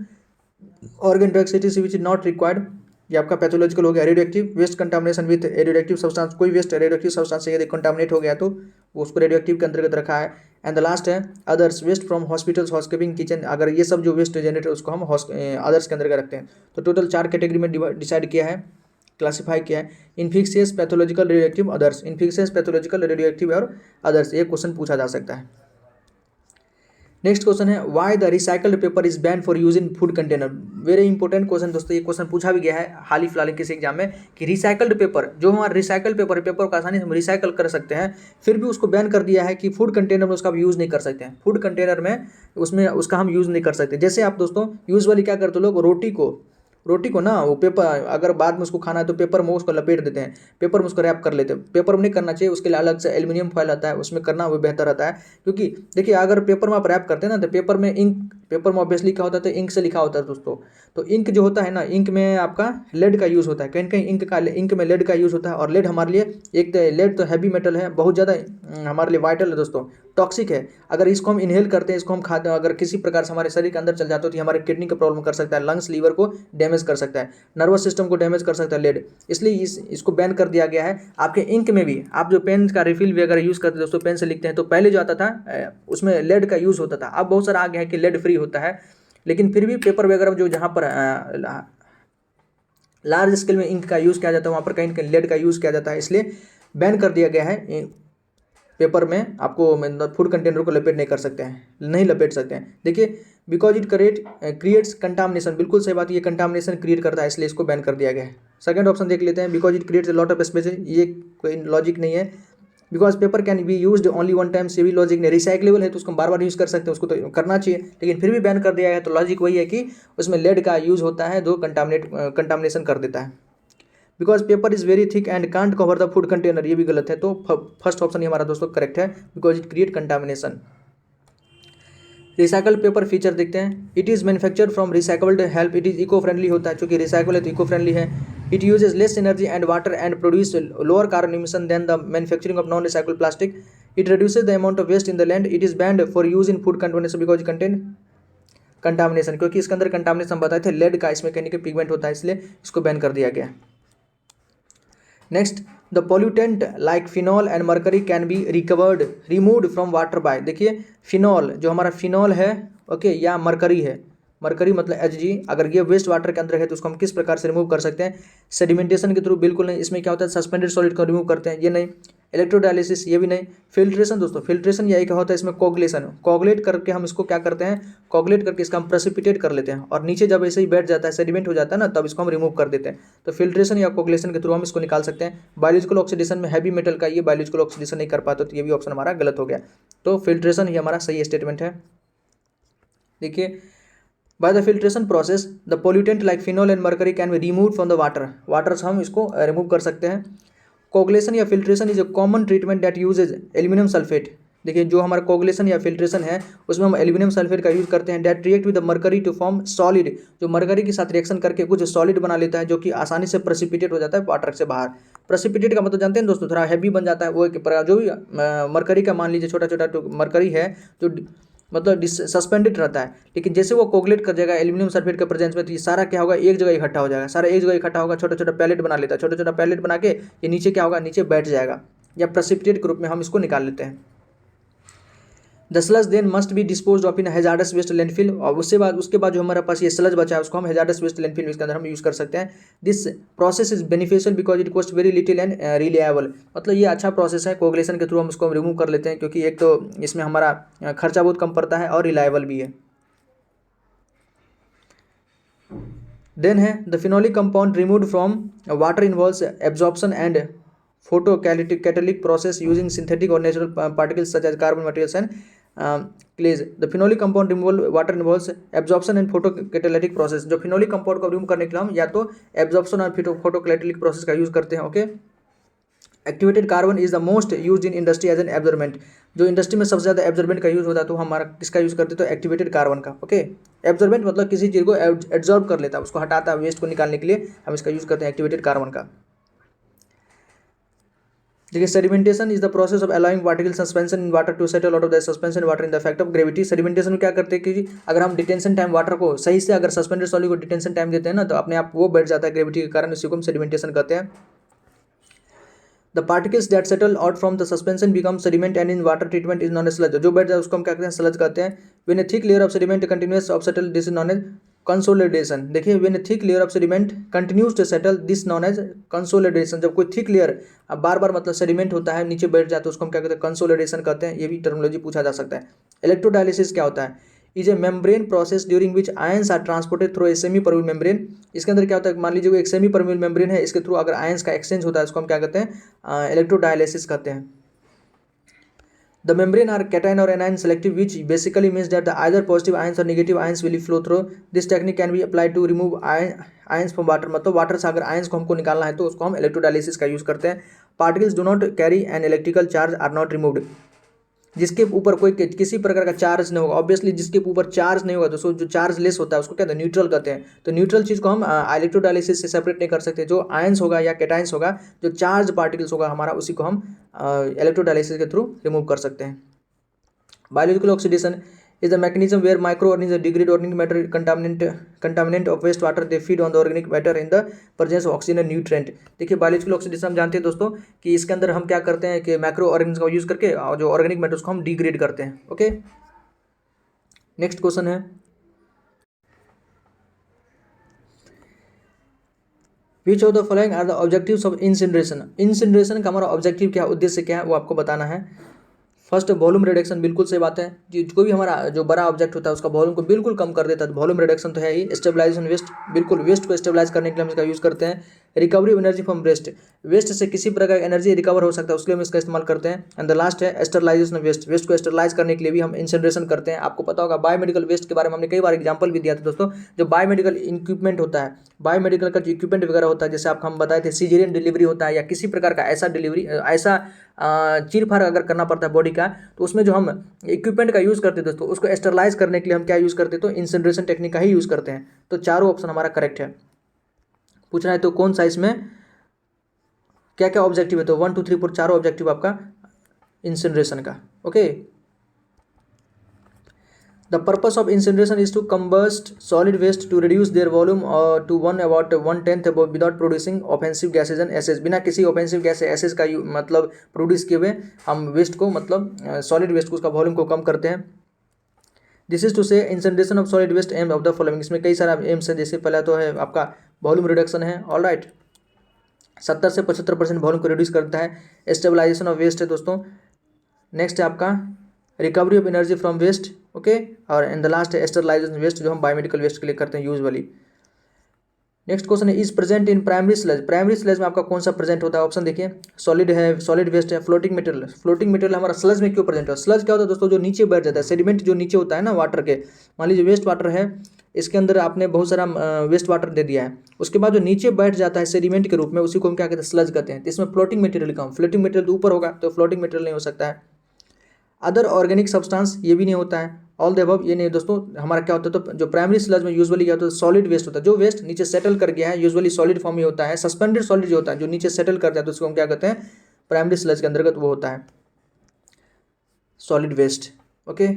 organ drug cities which is not required, ये आपका पैथोलॉजिकल हो गया। Radioactive waste contamination with radioactive substance, कोई वेस्ट रेडियोएक्टिव सब्सटेंस से यदि कंटामिनेट हो गया तो उसको रेडियोएक्टिव के अंतर्गत रखा है। एंड द लास्ट है others, waste from hospitals, housekeeping, kitchen, अगर ये सब जो वेस्ट जनरेट है उसको हम अदर्स के अंतर्गत रखते हैं। तो टोटल 4 कैटेगरी में डिसाइड किया है, क्लासीफाई किया है, infectious, pathological, radioactive, others. Infectious, pathological, radioactive और अदर्स, ये क्वेश्चन पूछा जा सकता है। नेक्स्ट क्वेश्चन है, why the recycled paper is ban for use in food container. Very important question दोस्तों, ये क्वेश्चन पूछा भी गया है हाल ही फिलहाल किसी एग्जाम में कि रिसाइकल्ड पेपर, जो हमारा रिसाइकल्ड पेपर है, पेपर को आसानी से हम रिसाइकल कर सकते हैं, फिर भी उसको बैन कर दिया है कि फूड कंटेनर में उसका यूज़ नहीं कर सकते हैं। फूड कंटेनर में उसमें उसका हम यूज़ नहीं कर सकते। जैसे आप दोस्तों यूजुअली क्या करते लोग, रोटी को ना वो पेपर, अगर बाद में उसको खाना है तो पेपर में उसको लपेट देते हैं, पेपर में उसको रैप कर लेते हैं। पेपर में नहीं करना चाहिए, उसके लिए अलग से एल्यूमिनियम फॉइल आता है, उसमें करना वो बेहतर रहता है। क्योंकि देखिए अगर पेपर में आप रैप करते हैं ना तो पेपर में ऑब्वियसली क्या होता है, तो इंक से लिखा होता है दोस्तों। तो इंक जो होता है ना, इंक में आपका लेड का यूज़ होता है, कहीं कहीं इंक में लेड का यूज़ होता है। और लेड हमारे लिए एक लेड तो हैवी मेटल है, बहुत ज़्यादा हमारे लिए वाइटल है दोस्तों, टॉक्सिक है। अगर इसको हम इनहेल करते हैं, इसको हम खाते हैं, अगर किसी प्रकार से हमारे शरीर के अंदर चल जाता है तो हमारे किडनी का प्रॉब्लम कर सकता है, लंग्स, लीवर को डैमेज कर सकता है, नर्वस सिस्टम को डैमेज कर सकता है लेड, इसलिए इसको बैन कर दिया गया है। आपके इंक में भी आप जो पेन का रिफिल वगैरह यूज़ करते हैं दोस्तों, पेन से लिखते हैं, तो पहले जो आता था उसमें लेड का यूज़ होता था, अब बहुत सारा आ गया है कि लेड फ्री होता है। लेकिन फिर भी पेपर वगैरह जो जहाँ पर लार्ज स्केल में इंक का यूज़ किया जाता है वहाँ पर कहीं ना कहीं लेड का यूज़ किया जाता है, इसलिए बैन कर दिया गया है पेपर में आपको मतलब फूड कंटेनर को लपेट नहीं कर सकते हैं, नहीं लपेट सकते हैं। देखिए बिकॉज इट क्रिएट्स कंटामिनेशन, बिल्कुल सही बात, ये कंटामिनेशन क्रिएट करता है इसलिए इसको बैन कर दिया गया है। सेकंड ऑप्शन देख लेते हैं, because it creates a lot of spaces, ये कोई लॉजिक नहीं है। Because paper can be used only one time, से भी लॉजिक नहीं, रिसाइक्लेबल है तो उसको बार बार यूज़ कर सकते हैं, उसको तो करना चाहिए, लेकिन फिर भी बैन कर दिया गया है। तो लॉजिक वही है कि उसमें लेड का यूज़ होता है जो कंटामिनेशन कर देता है। Because paper is very thick and can't cover the food container, ये भी गलत है। तो फर्स्ट ऑप्शन ही हमारा दोस्तों करेक्ट है, because it create contamination. Recycle paper feature देखते हैं, it is manufactured from recycled help, it is eco friendly होता है, चूँकि रिसाइकल है तो इको फ्रेंडली है। It uses less energy and water and produce lower carbon emission than the manufacturing of non recycle plastic. It reduces the amount of waste in the land. It is banned for use in food container because contain contamination, क्योंकि इसके अंदर contamination हम बताए थे, lead का इसमें chemical pigment होता है, इसलिए इसको बैन कर दिया गया। Next, the pollutant like phenol and mercury can be removed from water bye, देखिए फिनॉल जो हमारा फिनॉल है ओके, या मरकरी है, मरकरी मतलब Hg, अगर ये वेस्ट वाटर के अंदर है तो उसको हम किस प्रकार से रिमूव कर सकते हैं? सेडिमेंटेशन के थ्रू, बिल्कुल नहीं। इसमें क्या होता है, सस्पेंडेड सॉलिड को रिमूव करते हैं, ये नहीं। इलेक्ट्रोडायलिसिस, ये भी नहीं। फिल्ट्रेशन दोस्तों, फिल्ट्रेशन या एक होता है इसमें कोगुलेशन, कोगुलेट करके हम इसको क्या करते हैं, कोगुलेट करके इसका हम प्रेसिपिटेट कर लेते हैं, और नीचे जब ऐसे ही बैठ जाता है, सेडिमेंट हो जाता है ना, तब इसको हम रिमूव कर देते हैं। तो फिल्ट्रेशन या कोगुलेशन के थ्रू हम इसको निकाल सकते हैं। बायोलॉजिकल ऑक्सीडेशन में हैवी मेटल का ये बायोलॉजिकल ऑक्सीडेशन नहीं कर पाते, तो ये भी ऑप्शन हमारा गलत हो गया। तो फिल्ट्रेशन ही हमारा सही स्टेटमेंट है। देखिए, by the filtration process the pollutant like phenol and mercury can be remove from the water से हम इसको रिमूव कर सकते हैं। कोगुलेशन या filtration is a common treatment that usage aluminium sulphate, देखिए जो हमारा कोगुलेशन या फिल्ट्रेशन है उसमें हम एल्यूमिनियम सल्फेट का यूज़ करते हैं, that react with the mercury to form solid, जो मरकरी के साथ रिएक्शन करके कुछ सॉलिड बना लेता है, जो कि आसानी से प्रेसिपिटेट हो जाता है वाटर से बाहर। प्रेसिपिटेट का मतलब जानते हैं दोस्तों, थोड़ा हैवी बन जाता है वो, जो भी मरकरी का मान लीजिए छोटा छोटा मरकरी है जो मतलब सस्पेंडेड रहता है, लेकिन जैसे वो कोगुलेट कर जाएगा एल्यूमिनियम सल्फेट के प्रेजेंस में, तो ये सारा क्या होगा, एक जगह इकट्ठा हो जाएगा, सारा एक जगह इकट्ठा होगा, छोटा छोटा पैलेट बना लेता है, छोटा छोटा पैलेट बना के ये नीचे क्या होगा, नीचे बैठ जाएगा, या प्रेसिपिटेट के रूप में हम इसको निकाल लेते हैं। The sludge then must be dispose of in hazardous waste landfill, और उसके बाद जो हमारे पास ये स्लज बचा है उसको हम हैजार्डस वेस्ट लैंडफिल इसके अंदर हम यूज़ कर सकते हैं। This process is beneficial because it cost very little and reliable, मतलब ये अच्छा प्रोसेस है, कोगुलेशन के थ्रू हम उसको रिमूव कर लेते हैं, क्योंकि एक तो इसमें हमारा खर्चा बहुत कम पड़ता है और रिलायबल भी है। देन है the phenolic compound removed from water involves absorption and photocatalytic process using synthetic और natural particles such as carbon materials and clays. The phenolic compound removal water involves absorption and photocatalytic process, जो phenolic compound को remove करने के लिए हम या तो absorption और फोटोकैटालिटिक प्रोसेस का यूज़ करते हैं। Okay, activated carbon is the most use in industry as an absorbent, जो इंडस्ट्री में सबसे ज़्यादा एब्जॉर्बेंट का यूज़ होता है, तो हमारा किसका यूज़ करते हैं, तो एक्टिवेटेड कार्बन का। ओके, एब्जॉर्बेंट मतलब किसी चीज़ को एब्जॉर्ब कर लेता है, उसको हटाता है, वेस्ट को निकालने के लिए हम इसका यूज़ करते हैं एक्टिवेटेड कार्बन का। देखिए, sedimentation is the process of allowing particle suspension in water to settle out of the suspension water in the effect of gravity. Sedimentation में क्या करते हैं कि अगर हम डिटेंशन टाइम वाटर को सही से अगर सस्पेंडेड सॉलिड को डिटेंशन टाइम देते हैं ना, तो अपने आप वो बैठ जाता है ग्रेविटी के कारण, इसी को हम सेडिमेंटेशन कहते हैं। The particles that settle out from the suspension become sediment and in water treatment is known as sludge, जो बैठ जाए उसको हम क्या कहते हैं, स्लज कहते हैं। When a thick layer of sediment continuous of settle this is known as consolidation. देखिए, when a thick layer of sediment continues to settle this known as consolidation, जब कोई थिक लेयर अब बार बार मतलब सेडिमेंट होता है नीचे बैठ जाता है, उसको हम क्या कहते हैं, कंसोलिडेशन कहते हैं। ये भी टर्मिनोलॉजी पूछा जा सकता है। इलेक्ट्रोडायलिसिस क्या होता है, is a membrane process during which ions are transported through a semipermeable membrane. इसके अंदर क्या होता है, मान लीजिए एक सेमी परमिल मेम्ब्रेन है, इसके थ्रू अगर आयंस का एक्सचेंज होता है, उसको हम क्या कहते हैं, इलेक्ट्रोडायलिसिस कहते हैं। The membrane are cation or anion selective, which basically means that the either positive ions or negative ions will flow through. This technique can be applied to remove ions from water, मतलब water से अगर ions को हमको निकालना है तो उसको हम इलेक्ट्रोडायलिसिस का यूज़ करते हैं। Particles do not carry an electrical charge are not removed, जिसके ऊपर कोई किसी प्रकार का चार्ज नहीं होगा, ऑब्वियसली जिसके ऊपर चार्ज नहीं होगा दोस्तों, जो चार्ज लेस होता है उसको क्या कहते हैं, न्यूट्रल कहते हैं। तो न्यूट्रल चीज़ को हम इलेक्ट्रोडायलिसिस से सेपरेट नहीं कर सकते। जो आयंस होगा या कैटायंस होगा, जो चार्ज पार्टिकल्स होगा हमारा, उसी को हम इलेक्ट्रोडायलिसिस के थ्रू रिमूव कर सकते हैं। Biological oxidation is the mechanism where microorganisms degrade organic matter contaminant of waste water. They feed on the organic matter in the presence of oxygen and nutrient. देखिए, बायोलॉजिकल ऑक्सीडेशन हम जानते हैं दोस्तों कि इसके अंदर हम क्या करते हैं कि माइक्रो ऑर्गेनिज्म का यूज़ करके जो ऑर्गेनिक मैटर उसको हम डिग्रेड करते हैं। ओके, नेक्स्ट क्वेश्चन है, which of the following are the objectives of incineration. Incineration का हमारा ऑब्जेक्टिव क्या है, उद्देश्य क्या है, वो आपको बताना है। फर्स्ट वॉल्यूम रिडक्शन, बिल्कुल सही बात है जी। कोई भी हमारा जो बड़ा ऑब्जेक्ट होता है उसका वॉल्यूम को बिल्कुल कम कर देता है, तो वॉल्यूम रिडक्शन तो है ही। स्टेबलाइजेशन वेस्ट, बिल्कुल वेस्ट को स्टेबलाइज करने के लिए हम इसका यूज़ करते हैं। Recovery of energy from waste, waste से किसी प्रकार की एनर्जी रिकवर हो सकता है उसके लिए हम इसका इस्तेमाल करते हैं। एंड द लास्ट है स्टरलाइजेशन ऑफ वेस्ट, वेस्ट को स्टरलाइज करने के लिए भी हम इंसिनरेशन करते हैं। आपको पता होगा बायोमेडिकल वेस्ट के बारे में हमने कई बार एग्जाम्पल भी दिया था दोस्तों। जो बायोमेडिकल इक्विपमेंट होता है, बायोमेडिकल का जो इक्विपमेंट वगैरह होता है, जैसे आपको हम बताए थे सीजेरियन डिलीवरी होता है या किसी प्रकार का ऐसा डिलीवरी, ऐसा चीर फाड़ अगर करना पड़ता है बॉडी का, तो उसमें जो हम इक्विपमेंट का यूज़ करते हैं दोस्तों, उसको स्टरलाइज करने के लिए हम क्या यूज़ करते हैं, तो इंसिनरेशन टेक्निक का ही यूज़ करते हैं। तो चारों ऑप्शन हमारा करेक्ट है। पूछना है तो कौन सा इसमें क्या क्या ऑब्जेक्टिव है, तो 1 2 3 4 चारों ऑब्जेक्टिव आपका इंसिनरेशन का। Okay, the purpose of incineration is to combust solid waste to reduce their volume to 1/10 without producing offensive gases and ashes, बिना किसी ऑफेंसिव गैस एसेज का मतलब प्रोड्यूस किए हुए हम वेस्ट को, मतलब सॉलिड वेस्ट को, उसका वॉल्यूम को कम करते हैं। This is to say incineration of solid waste aim of the following, इसमें कई सारा एम्स है। जैसे पहला तो है आपका वॉल्यूम रिडक्शन है, ऑल राइट, 70 से 75% वॉल्यूम को रिड्यूस करता है। स्टेबलाइजेशन ऑफ वेस्ट है दोस्तों। नेक्स्ट है आपका recovery of energy from waste, okay, और इन द लास्ट है स्टरलाइजेशन वेस्ट, जो हम बायोमेडिकल वेस्ट के लिए करते हैं यूजुअली। नेक्स्ट क्वेश्चन है is present in primary sludge, primary sludge में आपका कौन सा प्रेजेंट होता है? ऑप्शन देखिए, सॉलिड है, सॉलिड वेस्ट है, फ्लोटिंग मटेरियल। फ्लोटिंग मटेरियल हमारा स्लज में क्यों प्रेजेंट है? स्लज क्या होता है दोस्तों? जो नीचे बैठ जाता है, सेडिमेंट जो नीचे होता है ना वाटर के, मान लीजिए वेस्ट वाटर है, इसके अंदर आपने बहुत सारा वेस्ट वाटर दे दिया है, उसके बाद जो नीचे बैठ जाता है सेडिमेंट के रूप में, उसी को हम क्या कहते हैं? स्लज कहते हैं। तो इसमें फ्लोटिंग मटेरियल का, फ्लोटिंग मटेरियल तो ऊपर होगा, तो फ्लोटिंग मटेरियल नहीं हो सकता है। अदर ऑर्गेनिक सब्सटेंस, ये भी नहीं होता है। ऑल द अबव, ये नहीं दोस्तों। हमारा क्या होता है? तो जो प्राइमरी स्लज में यूजुअली क्या होता है? सॉलिड वेस्ट होता है, जो वेस्ट नीचे सेटल कर गया है, यूजुअली सॉलिड फॉर्म में होता है। सस्पेंडेड सॉलिड जो होता है, जो नीचे सेटल कर जाता है, उसको हम क्या कहते हैं? प्राइमरी स्लज के अंतर्गत वो होता है सॉलिड वेस्ट। ओके,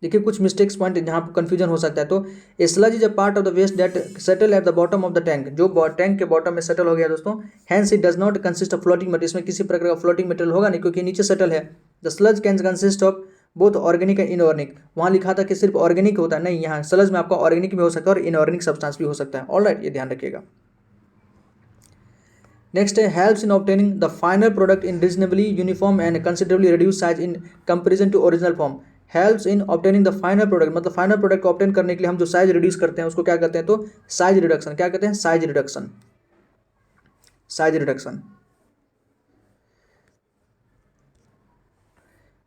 देखिए कुछ मिस्टेक्स पॉइंट जहाँ पर कंफ्यूजन हो सकता है। तो sludge is a part of the waste that settle at the bottom of the tank, जो टैंक के बॉटम में सेटल हो गया दोस्तों। Hence it does not consist of floating material, इसमें किसी प्रकार का फ्लोटिंग मटेरियल होगा नहीं, क्योंकि नीचे सेटल है। The sludge can consist of both organic and inorganic, वहाँ लिखा था कि सिर्फ ऑर्गेनिक होता है, नहीं, यहाँ स्लज में आपका ऑर्गेनिक भी हो सकता है और इनऑर्गेनिक सब्सटेंस भी हो सकता है। ऑलराइट, ये ध्यान रखिएगा। नेक्स्ट है helps in obtaining the final product in reasonably uniform and considerably reduce size in comparison to original form. Helps in obtaining the final product, मतलब फाइनल प्रोडक्ट को ऑब्टेन करने के लिए हम जो साइज रिड्यूस करते हैं उसको क्या कहते हैं? तो साइज रिडक्शन। क्या कहते हैं? Size reduction, size reduction.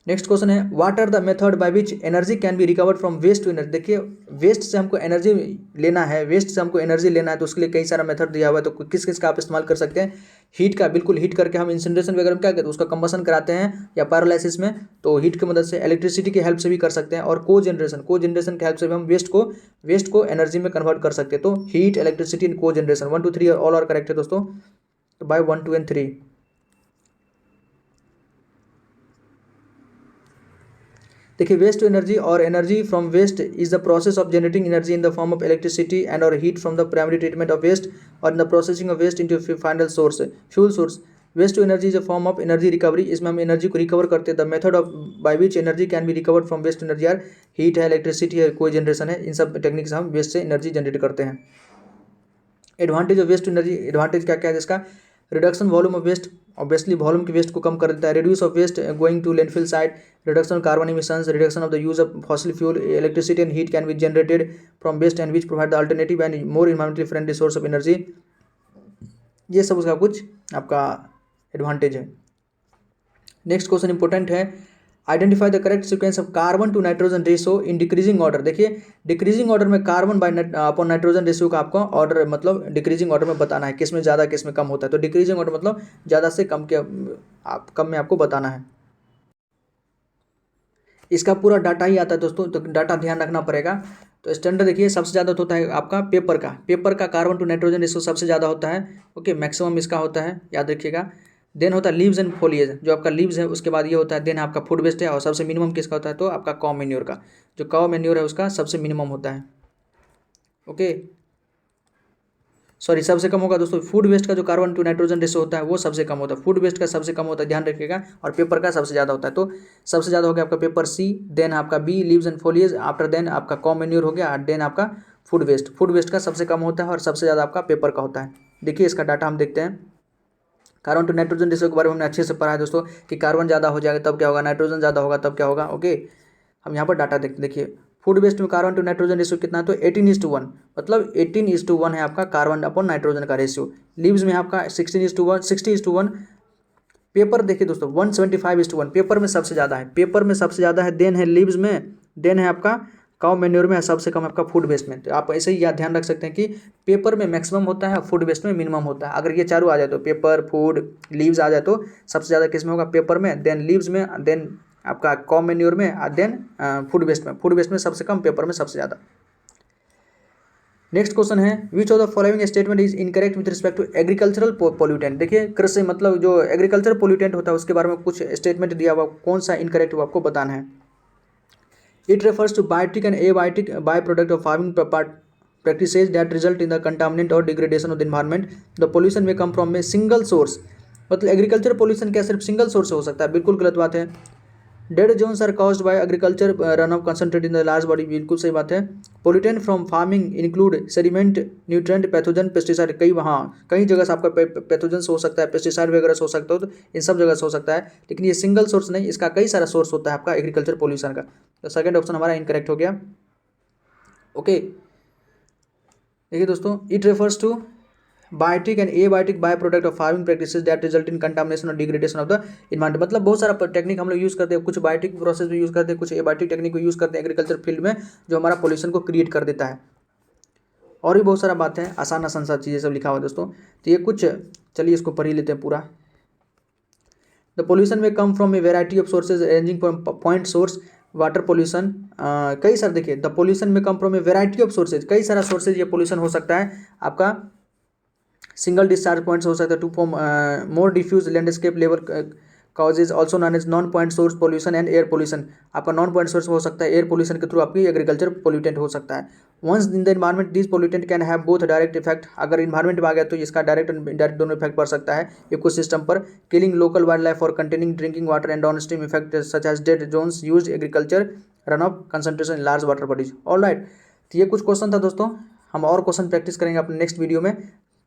Next question है what are the method by which energy can be recovered from waste to energy. देखिए वेस्ट से हमको एनर्जी लेना है, वेस्ट से हमको एनर्जी लेना है, तो उसके लिए कई सारा मेथड दिया हुआ है। तो किस किस का आप इस्तेमाल कर सकते हैं? हीट का, बिल्कुल हीट करके हम इंसिनरेशन वगैरह में क्या करते हैं? उसका कंबशन कराते हैं, या पायरोलाइसिस में, तो हीट की मदद से, इलेक्ट्रिसिटी की हेल्प से भी कर सकते हैं, और को जनरेशन की हेल्प से भी हम वेस्ट को एनर्जी में कन्वर्ट कर सकते हैं। तो heat, electricity and cogeneration, 1 2 3 all are correct है दोस्तों, बाय 1 2 एंड 3। देखिए वेस्ट टू एनर्जी और energy from waste is the process of generating energy in the form of electricity and और heat from the primary treatment of waste और in the processing of waste into final source, fuel source. Waste to energy is a form of energy recovery, इसमें हम energy को recover करते हैं। The method of by which energy can be recovered from waste energy are heat है, electricity है, कोई generation है, इन सब टेक्निक से हम वेस्ट से एनर्जी जनरेट करते हैं। Advantage of waste energy, advantage क्या क्या है इसका? Reduction volume of waste, obviously volume की वेस्ट को कम कर देता है। Reduce of waste going to landfill site, reduction carbon emissions, reduction of the use of fossil fuel, electricity and heat can be generated from waste and which provide the alternative and more environmentally friendly source of energy. ये सब उसका कुछ आपका advantage है। Next question important है, identify the correct sequence of carbon to nitrogen ratio in decreasing order. देखिए decreasing order में carbon by upon nitrogen ratio का आपको ऑर्डर, मतलब डिक्रीजिंग ऑर्डर में बताना है, किस में ज़्यादा किस में कम होता है। तो डिक्रीजिंग ऑर्डर मतलब ज़्यादा से कम के कम में आपको बताना है। इसका पूरा डाटा ही आता है दोस्तों, तो डाटा ध्यान रखना पड़ेगा। तो स्टैंडर्ड देखिए सबसे ज़्यादा होता है आपका पेपर का कार्बन टू नाइट्रोजन रेशियो सबसे ज़्यादा होता है। ओके, मैक्सिमम इसका होता है, याद रखिएगा। देन होता है लीव्स एंड फोलिएज, जो आपका लीव्स है उसके बाद ये होता है। देन आपका फूड वेस्ट है, और सबसे मिनिमम किसका होता है? तो आपका काउ मैन्योर का, जो काउ मैन्योर है उसका सबसे मिनिमम होता है। ओके, सॉरी सबसे कम होगा दोस्तों। फूड वेस्ट का जो कार्बन टू नाइट्रोजन रेशियो होता है वो सबसे कम होता है, फूड वेस्ट का सबसे कम होता है, ध्यान रखिएगा। और पेपर का सबसे ज़्यादा होता है। तो सबसे ज़्यादा हो गया आपका पेपर सी, देन आपका B leaves and foliage, after then आपका काउ मैन्योर हो गया, देन आपका फूड वेस्ट का सबसे कम होता है और सबसे ज़्यादा आपका पेपर का होता है। देखिए इसका डाटा हम देखते हैं। कार्बन टू नाइट्रोजन रेशियो के बारे में हमने अच्छे से पढ़ा है दोस्तों कि कार्बन ज़्यादा हो जाएगा तब क्या होगा, नाइट्रोजन ज़्यादा होगा तब क्या होगा। ओके, हम यहाँ पर डाटा देखिए फूड वेस्ट में कार्बन टू नाइट्रोजन रेशियो कितना है, तो 18:1, मतलब 18:1 है आपका कार्बन अपॉन नाइट्रोजन का रेशियो। लीव्स में आपका 16:1, 60:1। पेपर देखिए दोस्तों 175:1, पेपर में सबसे ज़्यादा है, पेपर में सबसे ज़्यादा है, देन है लीव्स में, देन है आपका काउ मैन्योर में, सबसे कम आपका फूड वेस्ट में। तो आप ऐसे ही याद ध्यान रख सकते हैं कि पेपर में मैक्सिमम होता है, फूड वेस्ट में मिनिमम होता है। अगर ये चारों आ जाए तो पेपर, फूड, लीव्स आ जाए तो सबसे ज़्यादा किस में होगा, पेपर में, देन लीव्स में, देन आपका काउ मैन्योर में, देन फूड वेस्ट में। फूड वेस्ट में सबसे कम, पेपर में सबसे ज़्यादा। नेक्स्ट क्वेश्चन है which of the following statement is incorrect with respect to agricultural pollutant. देखिए कृषि मतलब जो एग्रीकल्चर पोल्यूटेंट होता है उसके बारे में कुछ स्टेटमेंट दिया हुआ, कौन सा इनकरेक्ट हुआ आपको बताना है। It refers to biotic and abiotic by product of farming practices that result in the contaminant or degradation of the environment. The pollution may come from a single source, मतलब agriculture pollution क्या सिर्फ single source से हो सकता है, बिल्कुल गलत बात है। Dead zones are caused by agriculture run off concentrate in the large body, बिल्कुल सही बात है। Pollutant from farming include sediment, nutrient, pathogen, pesticide. कई जगह से आपका पैथोजन से हो सकता है, पेस्टिसाइड वगैरह से हो सकता है, तो इन सब जगह से हो सकता है, लेकिन ये सिंगल सोर्स नहीं, इसका कई सारा सोर्स होता है आपका एग्रीकल्चर पोल्यूशन का। तो सेकंड ऑप्शन हमारा इनकरेक्ट हो गया। ओके देखिए दोस्तों, it refers to biotic and abiotic by product of farming practices that result in contamination और डिग्रेडेशन ऑफ द इन्वायरमेंट। मतलब बहुत सारा टेक्निक हम लोग यूज़ करते हैं, कुछ बायोटिक प्रोसेस भी यूज़ करते हैं, कुछ एबायोटिक टेक्निक को यूज़ करते हैं एग्रीकल्चर फील्ड में, जो हमारा पोल्यूशन को क्रिएट कर देता है। और भी बहुत सारा बात है, आसान आसान सा चीज़ें सब लिखा हुआ है दोस्तों। तो ये कुछ, चलिए इसको पढ़ ही लेते हैं पूरा। द पोल्यूशन में come from a variety of sources ranging from point source, water pollution, कई सारे देखिए द पोल्यूशन में come from a variety of sources, कई सारा सोर्सेज ये पोल्यूशन हो सकता है आपका। सिंगल डिस्चार्ज पॉइंट्स हो सकता है, to form more diffuse landscape level causes also known as non point source pollution and air pollution. आपका नॉन पॉइंट सोर्स हो सकता है, एयर पोल्यूशन के थ्रू आपकी एग्रीकल्चर पोल्यूटेंट हो सकता है। Once in the environment this pollutant can have both direct effect, अगर इन्वायरमेंट में आ गया तो इसका डायरेक्ट एंड इनडायरेक्ट दोनों इफेक्ट पड़ सकता है इकोसिस्टम पर, किलिंग लोकल वाइल्ड लाइफ और containing drinking water and downstream effect such as dead zones use agriculture run off concentration in large water bodies. Alright, तो ये कुछ क्वेश्चन था दोस्तों, हम और क्वेश्चन प्रैक्टिस करेंगे अपने नेक्स्ट वीडियो में।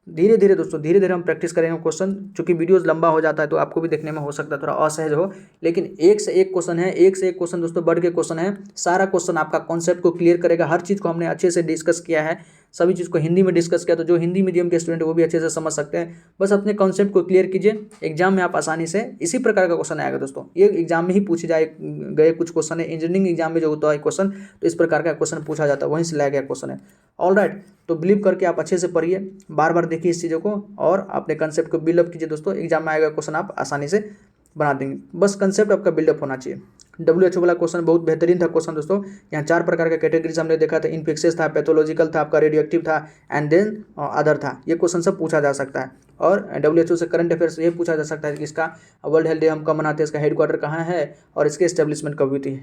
धीरे धीरे दोस्तों, धीरे धीरे हम प्रैक्टिस करेंगे क्वेश्चन, चूंकि वीडियोस लंबा हो जाता है तो आपको भी देखने में हो सकता है थोड़ा असहज हो, लेकिन एक से एक क्वेश्चन है, एक से एक क्वेश्चन दोस्तों बढ़ के क्वेश्चन है। सारा क्वेश्चन आपका कॉन्सेप्ट को क्लियर करेगा, हर चीज़ को हमने अच्छे से डिस्कस किया है, सभी चीज़ को हिंदी में डिस्कस किया, तो जो हिंदी मीडियम के स्टूडेंट वो भी अच्छे से समझ सकते हैं। बस अपने कॉन्सेप्ट को क्लियर कीजिए, एग्जाम में आप आसानी से इसी प्रकार का क्वेश्चन आएगा दोस्तों। ये एग्जाम में ही पूछे जाए गए कुछ क्वेश्चन है, इंजीनियरिंग एग्जाम में जो होता है क्वेश्चन, तो इस प्रकार का क्वेश्चन पूछा जाता है, वहीं से लाया गया क्वेश्चन है। ऑलराइट, तो बिलीव करके आप अच्छे से पढ़िए, बार बार देखिए इस चीज़ों को और अपने कंसेप्ट को बिल्डअप कीजिए दोस्तों। एग्जाम में आएगा क्वेश्चन आप आसानी से बना देंगे, बस कंसेप्ट आपका बिल्डअप होना चाहिए। WHO वाला क्वेश्चन बहुत बेहतरीन था क्वेश्चन दोस्तों। यहाँ 4 प्रकार का कैटेगरीज हमने देखा था, इन्फेक्शियस था, पैथोलॉजिकल था, आपका रेडियो एक्टिव था, एंड देन अदर था। ये क्वेश्चन सब पूछा जा सकता है। और WHO से करंट अफेयर्स ये पूछा जा सकता है कि इसका वर्ल्ड हेल्थ डे हम कब मनाते हैं, इसका हेडक्वार्टर कहाँ है और इसके एस्टेब्लिशमेंट कब हुई थी।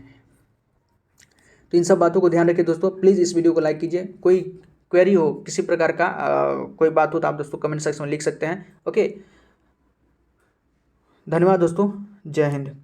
तो इन सब बातों को ध्यान रखिए दोस्तों। प्लीज़ इस वीडियो को लाइक कीजिए। कोई क्वेरी हो, किसी प्रकार का कोई बात हो तो आप दोस्तों कमेंट सेक्शन में लिख सकते हैं। ओके, धन्यवाद दोस्तों, जय हिंद।